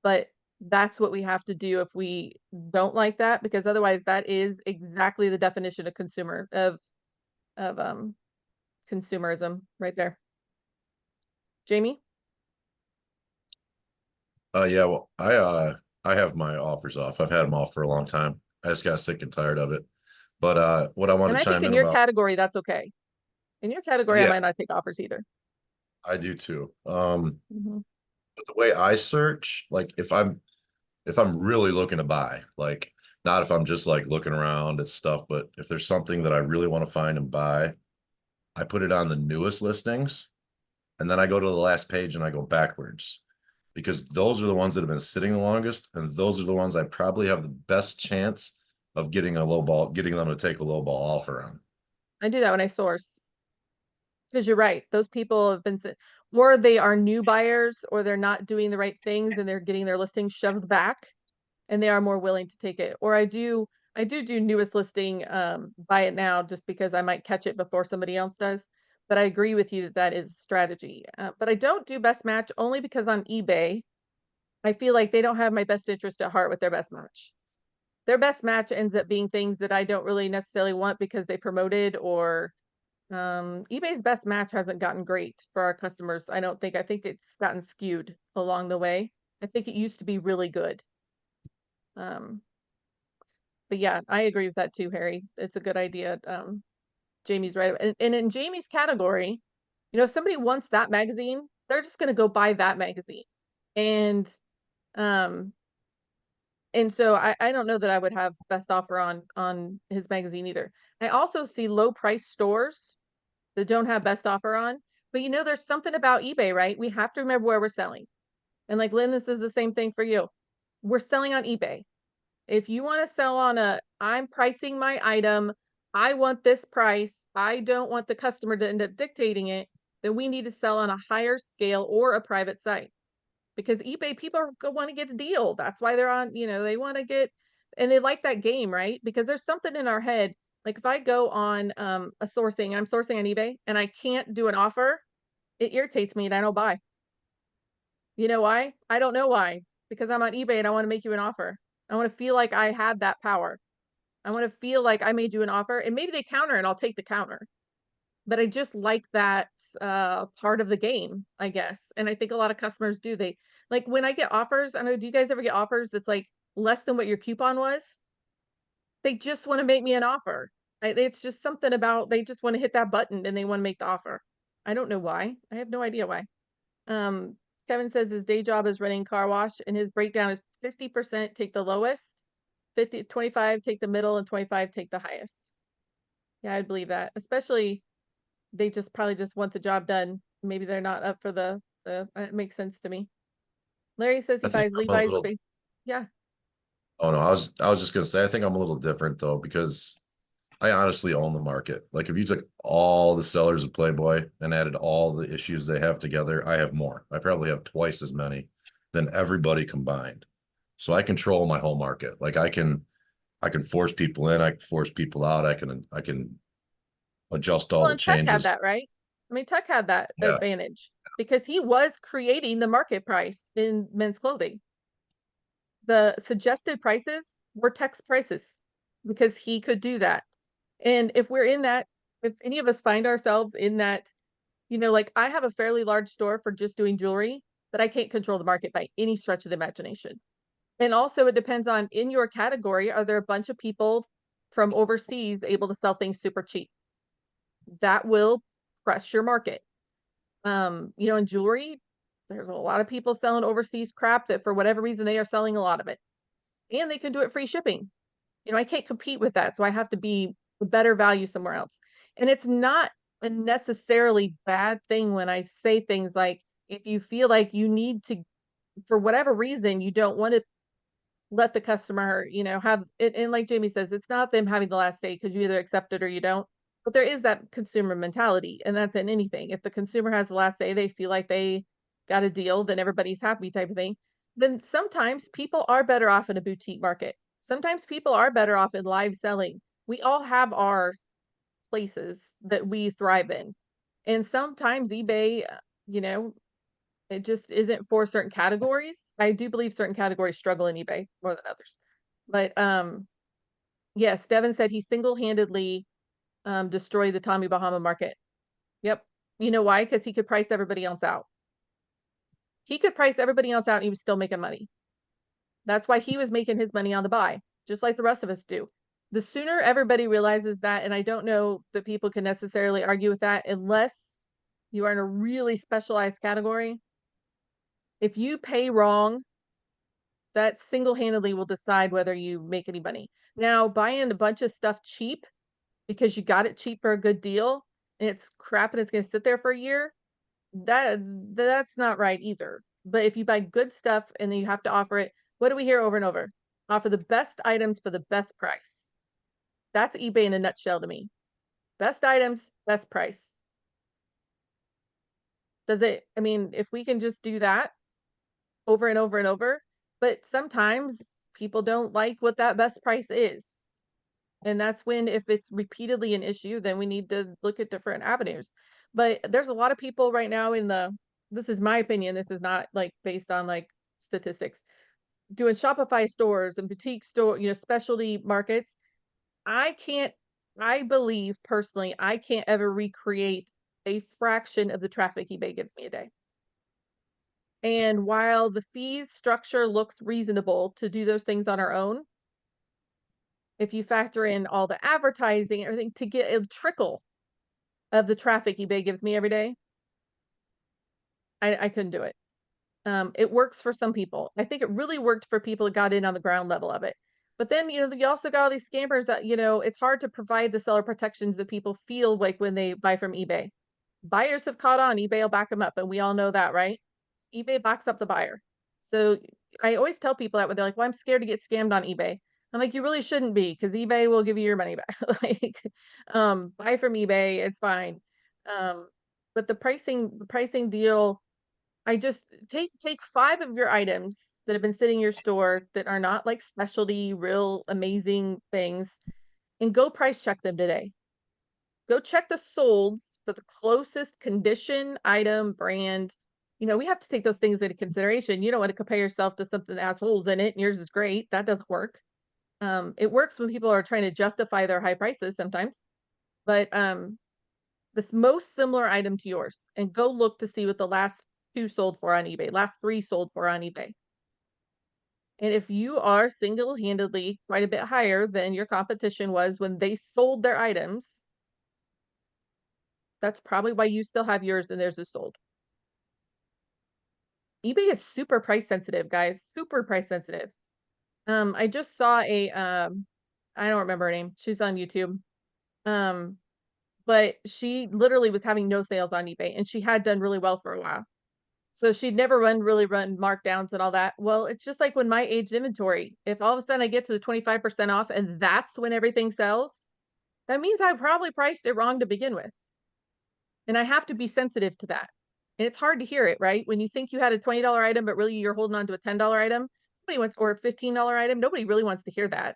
But that's what we have to do if we don't like that, because otherwise that is exactly the definition of consumerism right there. Jamie? Yeah, well, I have my offers off. I've had them off for a long time. I just got sick and tired of it. But what I want And to I think chime in in your about, category, that's okay. In your category, I yeah, might not take offers either. I do too. Mhm. But the way I search, like if I'm really looking to buy, like not if I'm just like looking around at stuff, but if there's something that I really want to find and buy, I put it on the newest listings, and then I go to the last page and I go backwards because those are the ones that have been sitting the longest, and those are the ones I probably have the best chance of getting getting them to take a low ball offer on. I do that when I source. Because you're right, those people have been, or they are new buyers, or they're not doing the right things and they're getting their listing shoved back, and they are more willing to take it. Or I do newest listing, buy it now, just because I might catch it before somebody else does. But I agree with you that that is strategy. But I don't do best match only because on eBay, I feel like they don't have my best interest at heart with their best match. Their best match ends up being things that I don't really necessarily want because they promoted, or eBay's best match hasn't gotten great for our customers. I don't think. I think it's gotten skewed along the way. I think it used to be really good. Um, but yeah, I agree with that too, Harry. It's a good idea. Jamie's right. And in Jamie's category, if somebody wants that magazine, they're just gonna go buy that magazine. And um, and so I don't know that I would have best offer on his magazine either. I also see low price stores that don't have best offer on. But there's something about eBay, right? We have to remember where we're selling. And like Lynn, this is the same thing for you. We're selling on eBay. If you want to sell on I'm pricing my item, I want this price, I don't want the customer to end up dictating it, then we need to sell on a higher scale or a private site. Because eBay, people want to get a deal. That's why they're on, they want to get, and they like that game, right? Because there's something in our head. Like if I go on I'm sourcing on eBay and I can't do an offer, it irritates me and I don't buy. You know why? I don't know why. Because I'm on eBay and I want to make you an offer. I want to feel like I had that power. I want to feel like I made you an offer, and maybe they counter and I'll take the counter. But I just like that part of the game, I guess. And I think a lot of customers do. They like when I get offers. I know, do you guys ever get offers that's like less than what your coupon was? They just want to make me an offer. It's just something about, they just want to hit that button and they want to make the offer. I don't know why. I have no idea why. Um, Kevin says his day job is running car wash and his breakdown is 50% take the lowest, 25 take the middle, and 25 take the highest. Yeah, I'd believe that. Especially they just probably just want the job done. Maybe they're not up for the it makes sense to me. Larry says he I think buys I'm a Levi's little, space. Yeah. oh no, I was just gonna say I think I'm a little different though, because I honestly own the market. Like if you took all the sellers of Playboy and added all the issues they have together, I have more. I probably have twice as many than everybody combined. So I control my whole market. Like I can force people in, I can force people out, I can adjust all Well, the and Tuck had changes. that, right? I mean, Tuck had that Yeah. advantage because he was creating the market price in men's clothing. The suggested prices were text prices because he could do that. And if we're in that, if any of us find ourselves in that, like I have a fairly large store for just doing jewelry, but I can't control the market by any stretch of the imagination. And also it depends on, in your category, are there a bunch of people from overseas able to sell things super cheap? That will press your market. In jewelry, there's a lot of people selling overseas crap that for whatever reason they are selling a lot of it. And they can do it free shipping. I can't compete with that. So I have to be a better value somewhere else. And it's not a necessarily bad thing when I say things like, if you feel like you need to, for whatever reason, you don't want to let the customer, have it. And like Jamie says, it's not them having the last say because you either accept it or you don't. But there is that consumer mentality, and that's in anything. If the consumer has the last say, they feel like they got a deal, then everybody's happy type of thing. Then sometimes people are better off in a boutique market. Sometimes people are better off in live selling. We all have our places that we thrive in. And sometimes eBay, it just isn't for certain categories. I do believe certain categories struggle in eBay more than others. But yes, Devin said he single-handedly destroyed the Tommy Bahama market. Yep. You know why? Because he could price everybody else out. He could price everybody else out and he was still making money. That's why he was making his money on the buy, just like the rest of us do. The sooner everybody realizes that, and I don't know that people can necessarily argue with that unless you are in a really specialized category. If you pay wrong, that single-handedly will decide whether you make any money. Now, buying a bunch of stuff cheap because you got it cheap for a good deal and it's crap and it's going to sit there for a year, that's not right either. But if you buy good stuff and then you have to offer it, what do we hear over and over? Offer the best items for the best price. That's eBay in a nutshell to me. Best items, best price. Does it, I mean, if we can just do that over and over and over, but sometimes people don't like what that best price is. And that's when, if it's repeatedly an issue, then we need to look at different avenues. But there's a lot of people right now in the, this is my opinion, this is not like based on like statistics, doing Shopify stores and boutique store, specialty markets. I believe personally, I can't ever recreate a fraction of the traffic eBay gives me a day. And while the fees structure looks reasonable to do those things on our own, if you factor in all the advertising, everything to get a trickle of the traffic eBay gives me every day, I couldn't do it. It works for some people. I think it really worked for people that got in on the ground level of it. But then, you also got all these scammers that, it's hard to provide the seller protections that people feel like when they buy from eBay. Buyers have caught on, eBay will back them up, and we all know that, right? eBay backs up the buyer. So I always tell people that when they're like, well, I'm scared to get scammed on eBay. I'm like, you really shouldn't be, because eBay will give you your money back. Like, buy from eBay, it's fine. But the pricing deal, I just take 5 of your items that have been sitting in your store that are not like specialty, real amazing things, and go price check them today. Go check the solds for the closest condition, item, brand. We have to take those things into consideration. You don't want to compare yourself to something that has holes in it and yours is great. That doesn't work. It works when people are trying to justify their high prices sometimes, but this most similar item to yours, and go look to see what the last 2 sold for on eBay, last 3 sold for on eBay. And if you are single-handedly quite a bit higher than your competition was when they sold their items, that's probably why you still have yours and theirs is sold. eBay is super price sensitive, guys, super price sensitive. I just saw I don't remember her name. She's on YouTube. But she literally was having no sales on eBay, and she had done really well for a while. So she'd never really run markdowns and all that. Well, it's just like when my aged inventory, if all of a sudden I get to the 25% off and that's when everything sells, that means I probably priced it wrong to begin with. And I have to be sensitive to that. And it's hard to hear it, right? When you think you had a $20 item, but really you're holding on to a $10 item, nobody wants, or a $15 item, nobody really wants to hear that.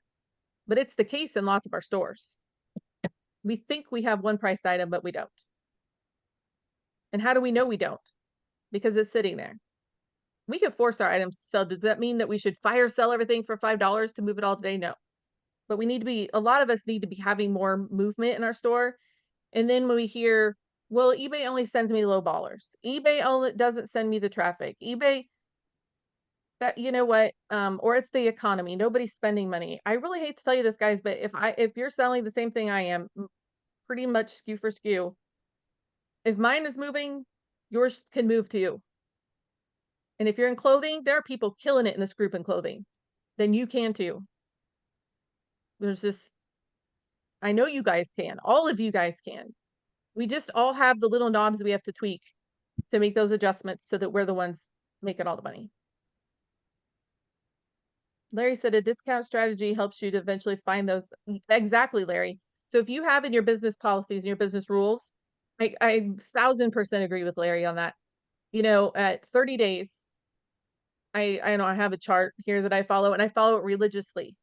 But it's the case in lots of our stores. We think we have one priced item, but we don't. And how do we know we don't? Because it's sitting there. We can force our items to sell. Does that mean that we should fire sell everything for $5 to move it all today? No. But we need to be, a lot of us need to be having more movement in our store. And then when we hear, well, eBay only sends me low ballers. eBay only doesn't send me the traffic. eBay, that, you know what? Or it's the economy. Nobody's spending money. I really hate to tell you this, guys, but if you're selling the same thing I am, pretty much SKU for SKU, if mine is moving, yours can move too. And if you're in clothing, there are people killing it in this group in clothing. Then you can too. There's this, I know you guys can. All of you guys can. We just all have the little knobs we have to tweak to make those adjustments so that we're the ones making all the money. Larry said a discount strategy helps you to eventually find those. Exactly, Larry. So if you have in your business policies and your business rules, I 1000% agree with Larry on that. At 30 days, I know I have a chart here that I follow, and I follow it religiously.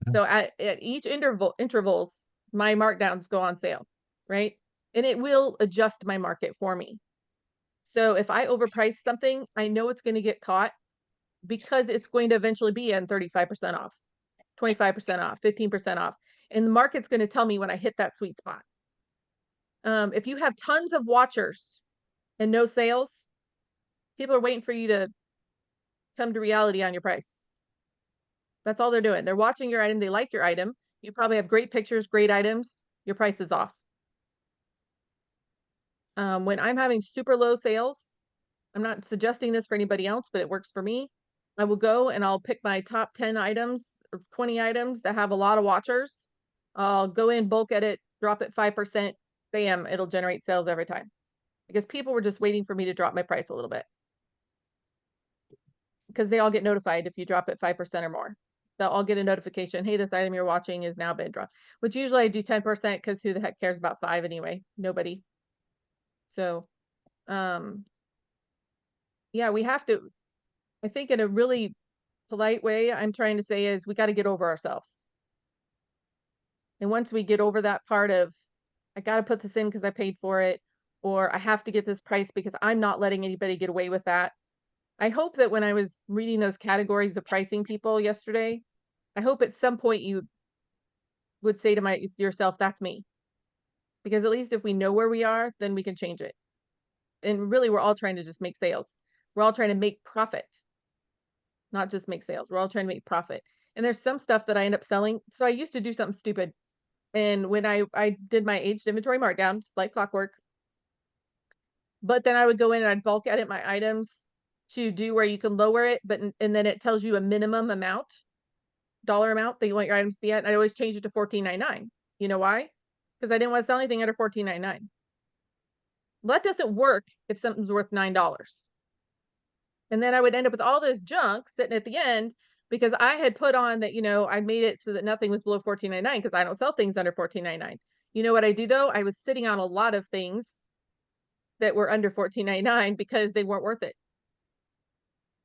So at each intervals, my markdowns go on sale, right? And it will adjust my market for me. So if I overprice something, I know it's going to get caught because it's going to eventually be at 35% off, 25% off, 15% off. And the market's going to tell me when I hit that sweet spot. If you have tons of watchers and no sales, people are waiting for you to come to reality on your price. That's all they're doing. They're watching your item. They like your item. You probably have great pictures, great items. Your price is off. When I'm having super low sales, I'm not suggesting this for anybody else, but it works for me. I will go and I'll pick my top 10 items or 20 items that have a lot of watchers. I'll go in, bulk edit, drop it 5%, bam, it'll generate sales every time. Because people were just waiting for me to drop my price a little bit. Because they all get notified if you drop it 5% or more. They'll all get a notification, hey, this item you're watching is now been dropped. Which usually I do 10% because who the heck cares about 5 anyway? Nobody. So, yeah, we have to, I think in a really polite way, I'm trying to say is we got to get over ourselves. And once we get over that part of, I got to put this in because I paid for it, or I have to get this price because I'm not letting anybody get away with that. I hope that when I was reading those categories of pricing people yesterday, I hope at some point you would say to yourself, that's me. Because at least if we know where we are, then we can change it. And really, we're all trying to just make sales. We're all trying to make profit, not just make sales. We're all trying to make profit. And there's some stuff that I end up selling. So I used to do something stupid. And when I did my aged inventory markdowns, like clockwork, but then I would go in and I'd bulk edit my items to do where you can lower it, but and then it tells you a minimum amount, dollar amount that you want your items to be at. And I always change it to $14.99. You know why? Because I didn't want to sell anything under $14.99. Well, that doesn't work if something's worth $9. And then I would end up with all this junk sitting at the end because I had put on that, I made it so that nothing was below $14.99 because I don't sell things under $14.99. You know what I do though? I was sitting on a lot of things that were under $14.99 because they weren't worth it.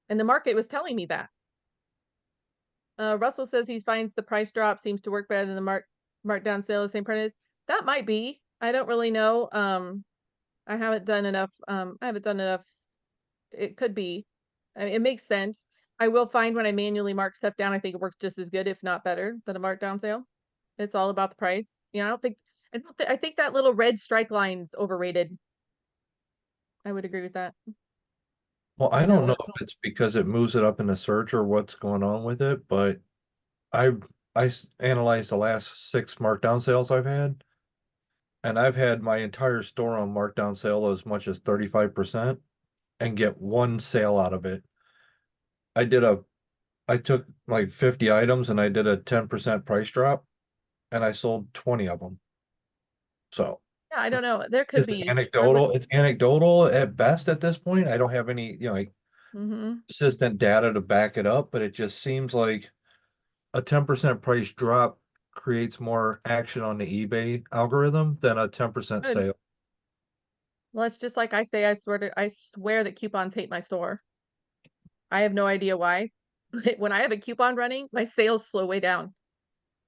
And the market was telling me that. Russell says he finds the price drop seems to work better than the markdown sale, the same price. That might be. I don't really know. I haven't done enough. It could be. I mean, it makes sense. I will find when I manually mark stuff down, I think it works just as good, if not better, than a markdown sale. It's all about the price. I think that little red strike line's overrated. I would agree with that. Well, I don't know if it's because it moves it up in the search or what's going on with it, but I analyzed the last 6 markdown sales I've had, and I've had my entire store on markdown sale as much as 35% and get 1 sale out of it. I took like 50 items and I did a 10% price drop and I sold 20 of them. So yeah, I don't know. There could be anecdotal. It's anecdotal at best at this point. I don't have any, mm-hmm. consistent data to back it up, but it just seems like a 10% price drop creates more action on the eBay algorithm than a 10% sale. Well, it's just like I say, I swear that coupons hate my store. I have no idea why, but when I have a coupon running, my sales slow way down.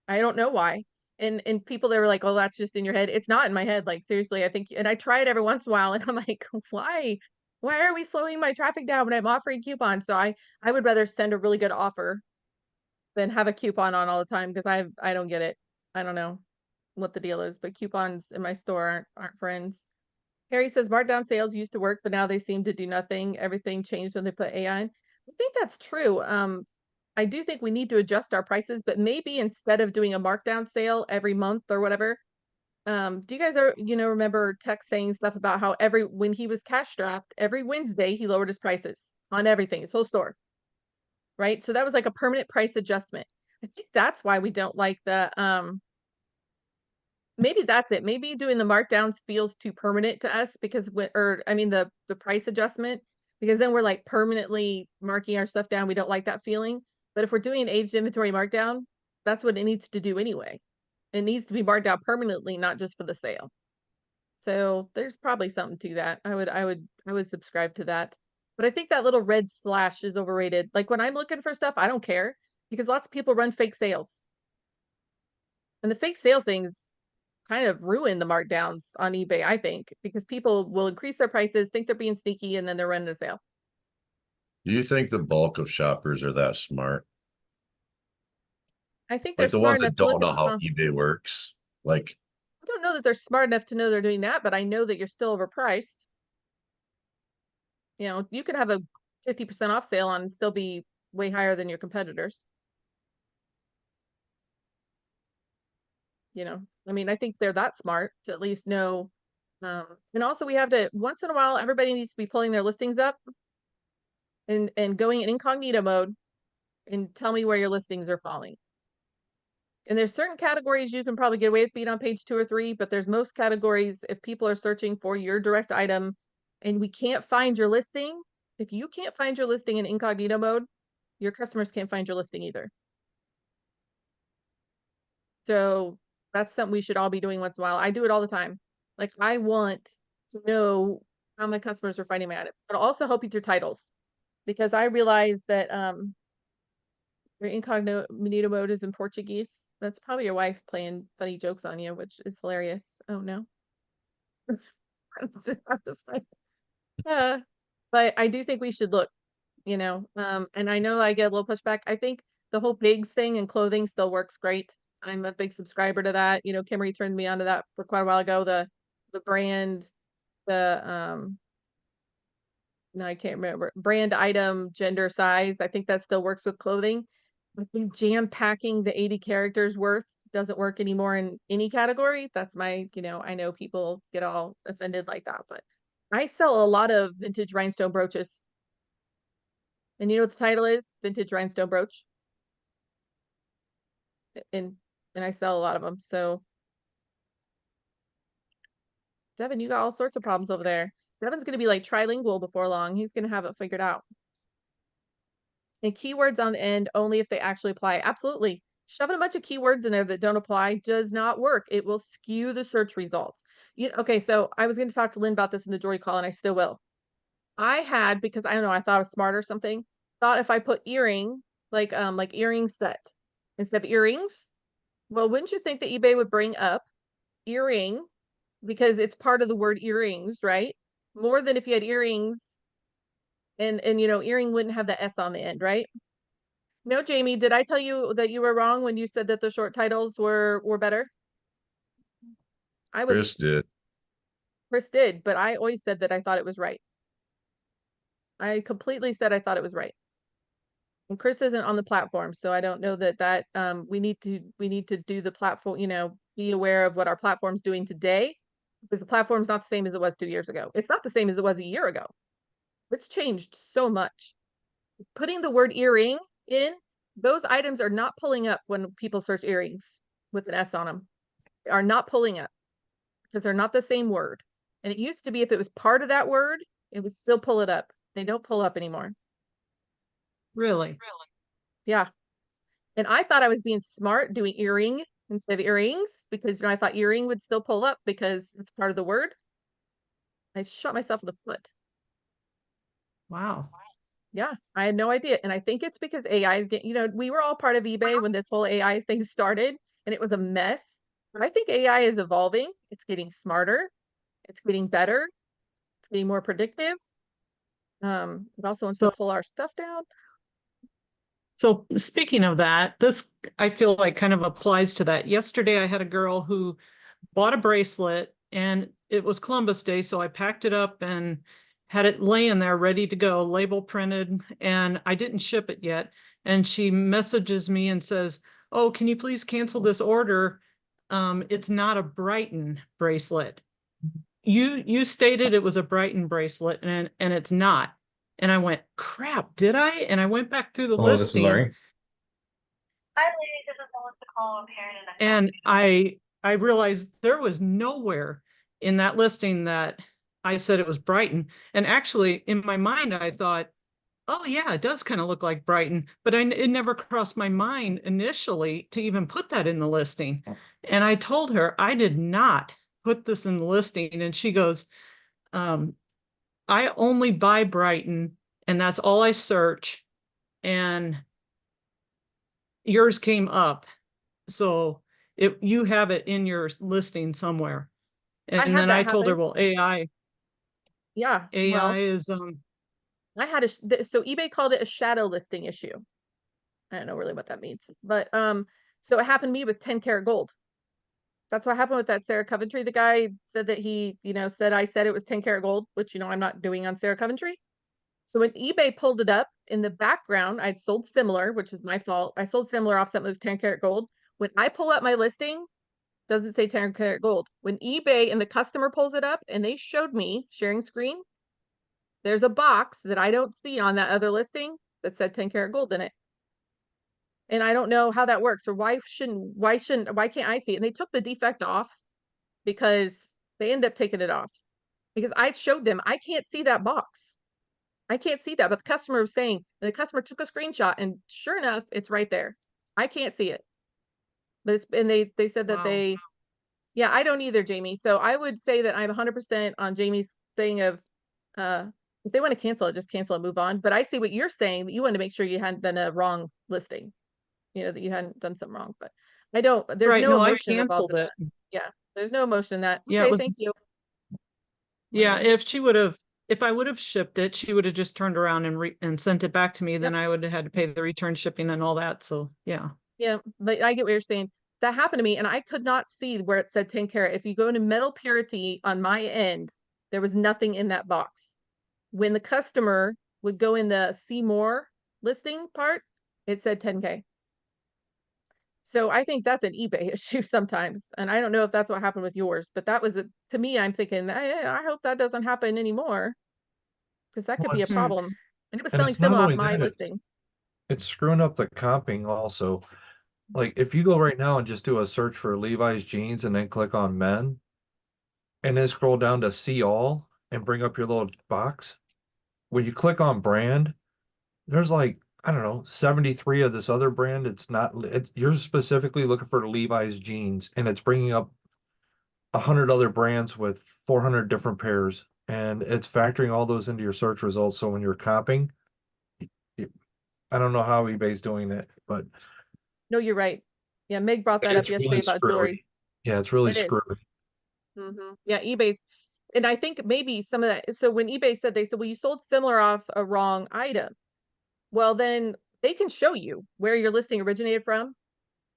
I don't know why. And people that were like, oh, that's just in your head. It's not in my head. Like, seriously, I think, and I try it every once in a while and I'm like, why are we slowing my traffic down when I'm offering coupons? So I would rather send a really good offer than have a coupon on all the time because I don't get it. I don't know what the deal is, but coupons in my store aren't friends. Harry says markdown sales used to work, but now they seem to do nothing. Everything changed when they put AI in. I think that's true. I do think we need to adjust our prices, but maybe instead of doing a markdown sale every month or whatever, do you guys remember Tech saying stuff about how when he was cash strapped, every Wednesday he lowered his prices on everything, his whole store. Right? So that was like a permanent price adjustment. I think that's why we don't like the maybe that's it. Maybe doing the markdowns feels too permanent to us because the price adjustment, because then we're like permanently marking our stuff down. We don't like that feeling. But if we're doing an aged inventory markdown, that's what it needs to do anyway. It needs to be marked down permanently, not just for the sale. So there's probably something to that. I would subscribe to that. But I think that little red slash is overrated. Like when I'm looking for stuff, I don't care because lots of people run fake sales. And the fake sale things kind of ruin the markdowns on eBay, I think, because people will increase their prices, think they're being sneaky, and then they're running a sale. Do you think the bulk of shoppers are that smart? I think they're Like the smart ones enough that to look don't know at how eBay works. Like I don't know that they're smart enough to know they're doing that, but I know that you're still overpriced. You know, you could have a 50% off sale on and still be way higher than your competitors. You know, I mean, I think they're that smart to at least know. And also we have to, once in a while, everybody needs to be pulling their listings up and going in incognito mode and tell me where your listings are falling. And there's certain categories you can probably get away with being on page 2 or 3, but there's most categories, if people are searching for your direct item and we can't find your listing, if you can't find your listing in incognito mode, your customers can't find your listing either. So that's something we should all be doing once in a while. I do it all the time. Like, I want to know how my customers are finding my items. It'll also help you through titles, because I realize that your incognito mode is in Portuguese. That's probably your wife playing funny jokes on you, which is hilarious. Oh no. But I do think we should look, you know, and I know I get a little pushback. I think the whole bigs thing and clothing still works great. I'm a big subscriber to that. You know, Kimberly turned me on to that for quite a while ago. The brand, no, I can't remember, brand, item, gender, size. I think that still works with clothing. I think jam packing the 80 characters worth doesn't work anymore in any category. That's my, you know, I know people get all offended like that, but I sell a lot of vintage rhinestone brooches. And you know what the title is? Vintage rhinestone brooch. And I sell a lot of them. So Devin, you got all sorts of problems over there. Devin's going to be like trilingual before long. He's going to have it figured out. And keywords on the end only if they actually apply. Absolutely. Shoving a bunch of keywords in there that don't apply does not work. It will skew the search results. Okay, so I was going to talk to Lynn about this in the jury call, and I still will. I had, because I don't know, I thought I was smart or something, thought if I put earring, like earring set instead of earrings, well, wouldn't you think that eBay would bring up earring because it's part of the word earrings, right? More than if you had earrings and you know, earring wouldn't have the S on the end, right? No, Jamie, did I tell you that you were wrong when you said that the short titles were better? Chris did. Chris did, but I always said that I thought it was right. I completely said I thought it was right. And Chris isn't on the platform, so I don't know that we need to do the platform, you know, be aware of what our platform's doing today, because the platform's not the same as it was 2 years ago. It's not the same as it was a year ago. It's changed so much. Putting the word earring in, those items are not pulling up when people search earrings with an S on them. They are not pulling up because they're not the same word. And it used to be if it was part of that word, it would still pull it up. They don't pull up anymore. Really? Yeah. And I thought I was being smart doing earring instead of earrings because, you know, I thought earring would still pull up because it's part of the word. I shot myself in the foot. Wow. Yeah, I had no idea. And I think it's because AI is getting, you know, we were all part of eBay when this whole AI thing started and it was a mess. But I think AI is evolving. It's getting smarter. It's getting better. It's getting more predictive. It also wants to pull our stuff down. So speaking of that, this I feel like kind of applies to that. Yesterday I had a girl who bought a bracelet and it was Columbus Day, so I packed it up and had it laying there ready to go, label printed, and I didn't ship it yet. And she messages me and says, "Oh, can you please cancel this order? It's not a Brighton bracelet. You stated it was a Brighton bracelet and it's not." And I went, "Crap, did I?" And I went back through the Hello, this is listing. Larry. Hi, ladies. This is Melissa calling parent in a And I realized there was nowhere in that listing that I said it was Brighton. And actually, in my mind, I thought, oh yeah, it does kind of look like Brighton, but it never crossed my mind initially to even put that in the listing. And I told her I did not put this in the listing, and she goes, I only buy Brighton, and that's all I search, and yours came up, so you have it in your listing somewhere. And then I told her, well, AI Yeah, AI is I had so eBay called it a shadow listing issue. I don't know really what that means, but so it happened to me with 10 karat gold. That's what happened with that Sarah Coventry. The guy said that he, said I said it was 10 karat gold, which, I'm not doing on Sarah Coventry. So when eBay pulled it up in the background, I'd sold similar, which is my fault. I sold similar off something that was 10 karat gold. When I pull up my listing, doesn't say 10 karat gold. When eBay and the customer pulls it up and they showed me sharing screen, there's a box that I don't see on that other listing that said 10 karat gold in it. And I don't know how that works, or why can't I see it? And they took the defect off because they end up taking it off because I showed them, I can't see that box. I can't see that, but the customer was saying, and the customer took a screenshot and sure enough, it's right there. I can't see it. But they said that Wow. yeah, I don't either, Jamie. So I would say that I'm 100% on Jamie's thing of, if they want to cancel it, just cancel it, move on. But I see what you're saying, that you want to make sure you hadn't done a wrong listing, that you hadn't done something wrong, but there's Right, no no, I emotion involved canceled in it. that. Yeah, there's no emotion in that. Yeah, it Okay, was, thank you. yeah, Whatever. if I would have shipped it, she would have just turned around and sent it back to me, then I would have had to pay the return shipping and all that, so, yeah. Yeah, but I get what you're saying. That happened to me and I could not see where it said 10 karat. If you go into metal purity on my end, there was nothing in that box. When the customer would go in the see more listing part, it said 10K. So I think that's an eBay issue sometimes. And I don't know if that's what happened with yours, but that was to me, I'm thinking, I hope that doesn't happen anymore because that could Well, be a it's- problem. And it was and selling it's not similar off only my that, listing. it's screwing up the comping also. Like if you go right now and just do a search for Levi's jeans and then click on men and then scroll down to see all and bring up your little box, when you click on brand, there's like, I don't know, 73 of this other brand. You're specifically looking for Levi's jeans and it's bringing up 100 other brands with 400 different pairs and it's factoring all those into your search results. So when you're comping, I don't know how eBay's doing it, but No, you're right. Yeah, Meg brought that up it's yesterday really about jewelry. screwy. Yeah, it's really It is. screwy. Yeah, eBay's, and I think maybe some of that. So when eBay said, they said, well, you sold similar off a wrong item. Well, then they can show you where your listing originated from.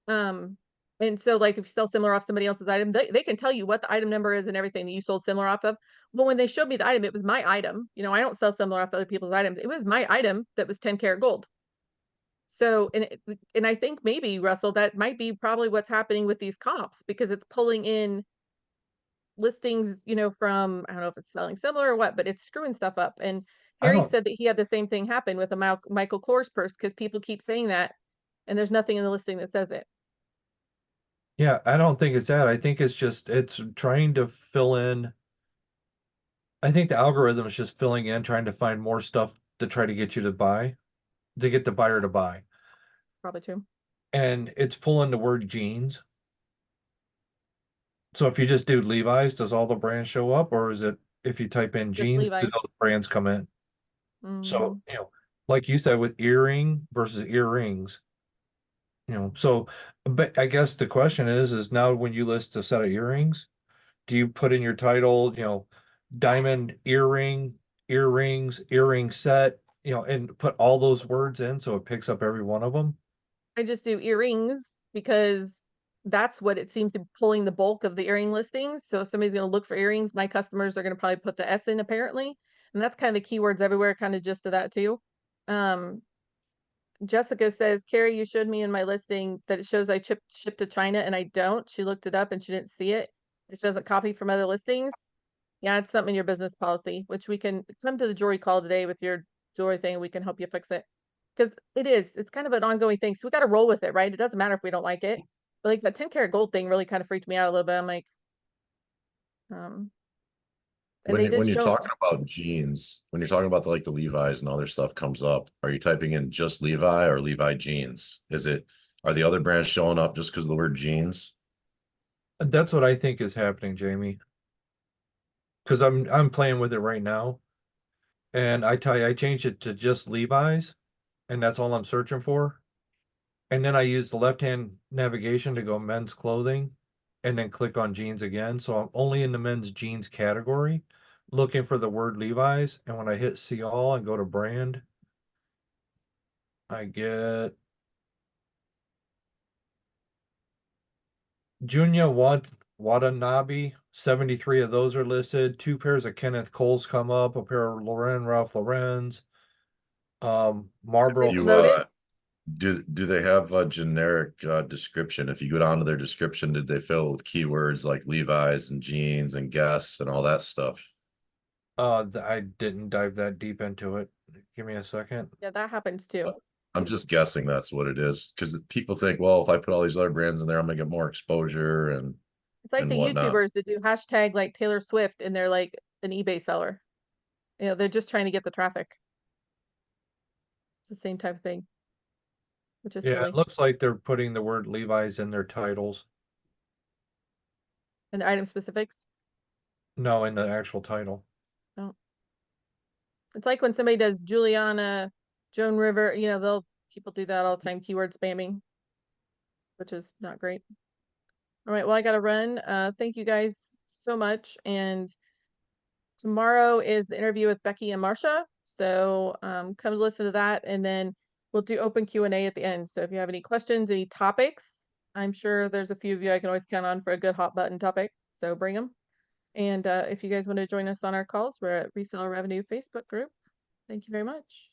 And so like if you sell similar off somebody else's item, they can tell you what the item number is and everything that you sold similar off of. Well, when they showed me the item, it was my item. I don't sell similar off other people's items. It was my item that was 10 karat gold. So, and I think maybe, Russell, that might be probably what's happening with these comps because it's pulling in listings, from, I don't know if it's selling similar or what, but it's screwing stuff up. And I Harry don't, said that he had the same thing happen with a Michael Kors purse because people keep saying that and there's nothing in the listing that says it. yeah, I don't think it's that. I think it's trying to fill in. I think the algorithm is just filling in, trying to find more stuff to try to get you to buy, to get the buyer to buy. Probably true. And it's pulling the word jeans. So if you just do Levi's, does all the brands show up? Or is it if you type in Just jeans, do Levi's. those brands come in? So, Mhm. like you said, with earring versus earrings, so, but I guess the question is now when you list a set of earrings, do you put in your title, diamond earring, earrings, earring set, and put all those words in so it picks up every one of them? I just do earrings because that's what it seems to be pulling the bulk of the earring listings. So if somebody's going to look for earrings, my customers are going to probably put the S in apparently. And that's kind of the keywords everywhere, kind of just to that too. Um, Jessica says, Carrie, you showed me in my listing that it shows I shipped to China and I don't. She looked it up and she didn't see it. It doesn't copy from other listings. Yeah, it's something in your business policy, which we can come to the jewelry call today with your jewelry thing. We can help you fix it. Because it's kind of an ongoing thing. So we got to roll with it, right? It doesn't matter if we don't like it. But like that 10 karat gold thing really kind of freaked me out a little bit. I'm like, and When they you, did when you're show talking about jeans, when you're talking about the Levi's and other stuff comes up, are you typing in just Levi or Levi jeans? Are the other brands showing up just because of the word jeans? That's what I think is happening, Jamie. Because I'm playing with it right now. And I changed it to just Levi's, and that's all I'm searching for. And then I use the left-hand navigation to go men's clothing and then click on jeans again. So I'm only in the men's jeans category looking for the word Levi's. And when I hit see all and go to brand, I get Junya Watanabe, 73 of those are listed. 2 pairs of Kenneth Coles come up, a pair of Ralph Lauren's. Marlboro. You Loaded? do they have a generic description? If you go down to their description, did they fill it with keywords like Levi's and jeans and Guess and all that stuff? I didn't dive that deep into it. Give me a second. Yeah, that happens too. I'm just guessing that's what it is because people think, well, if I put all these other brands in there, I'm gonna get more exposure and It's like and the whatnot. YouTubers that do hashtag like Taylor Swift and they're like an eBay seller. You know, they're just trying to get the traffic. It's the same type of thing, which is Yeah, silly. it looks like they're putting the word Levi's in their titles. And the item specifics. No, in the actual title. It's like when somebody does Juliana, Joan River, you know, people do that all the time, keyword spamming, which is not great. All right, well, I gotta run. Thank you guys so much. And tomorrow is the interview with Becky and Marsha. So come listen to that, and then we'll do open Q&A at the end. So if you have any questions, any topics, I'm sure there's a few of you I can always count on for a good hot button topic. So bring them. And if you guys want to join us on our calls, we're at Reseller Revenue Facebook group. Thank you very much.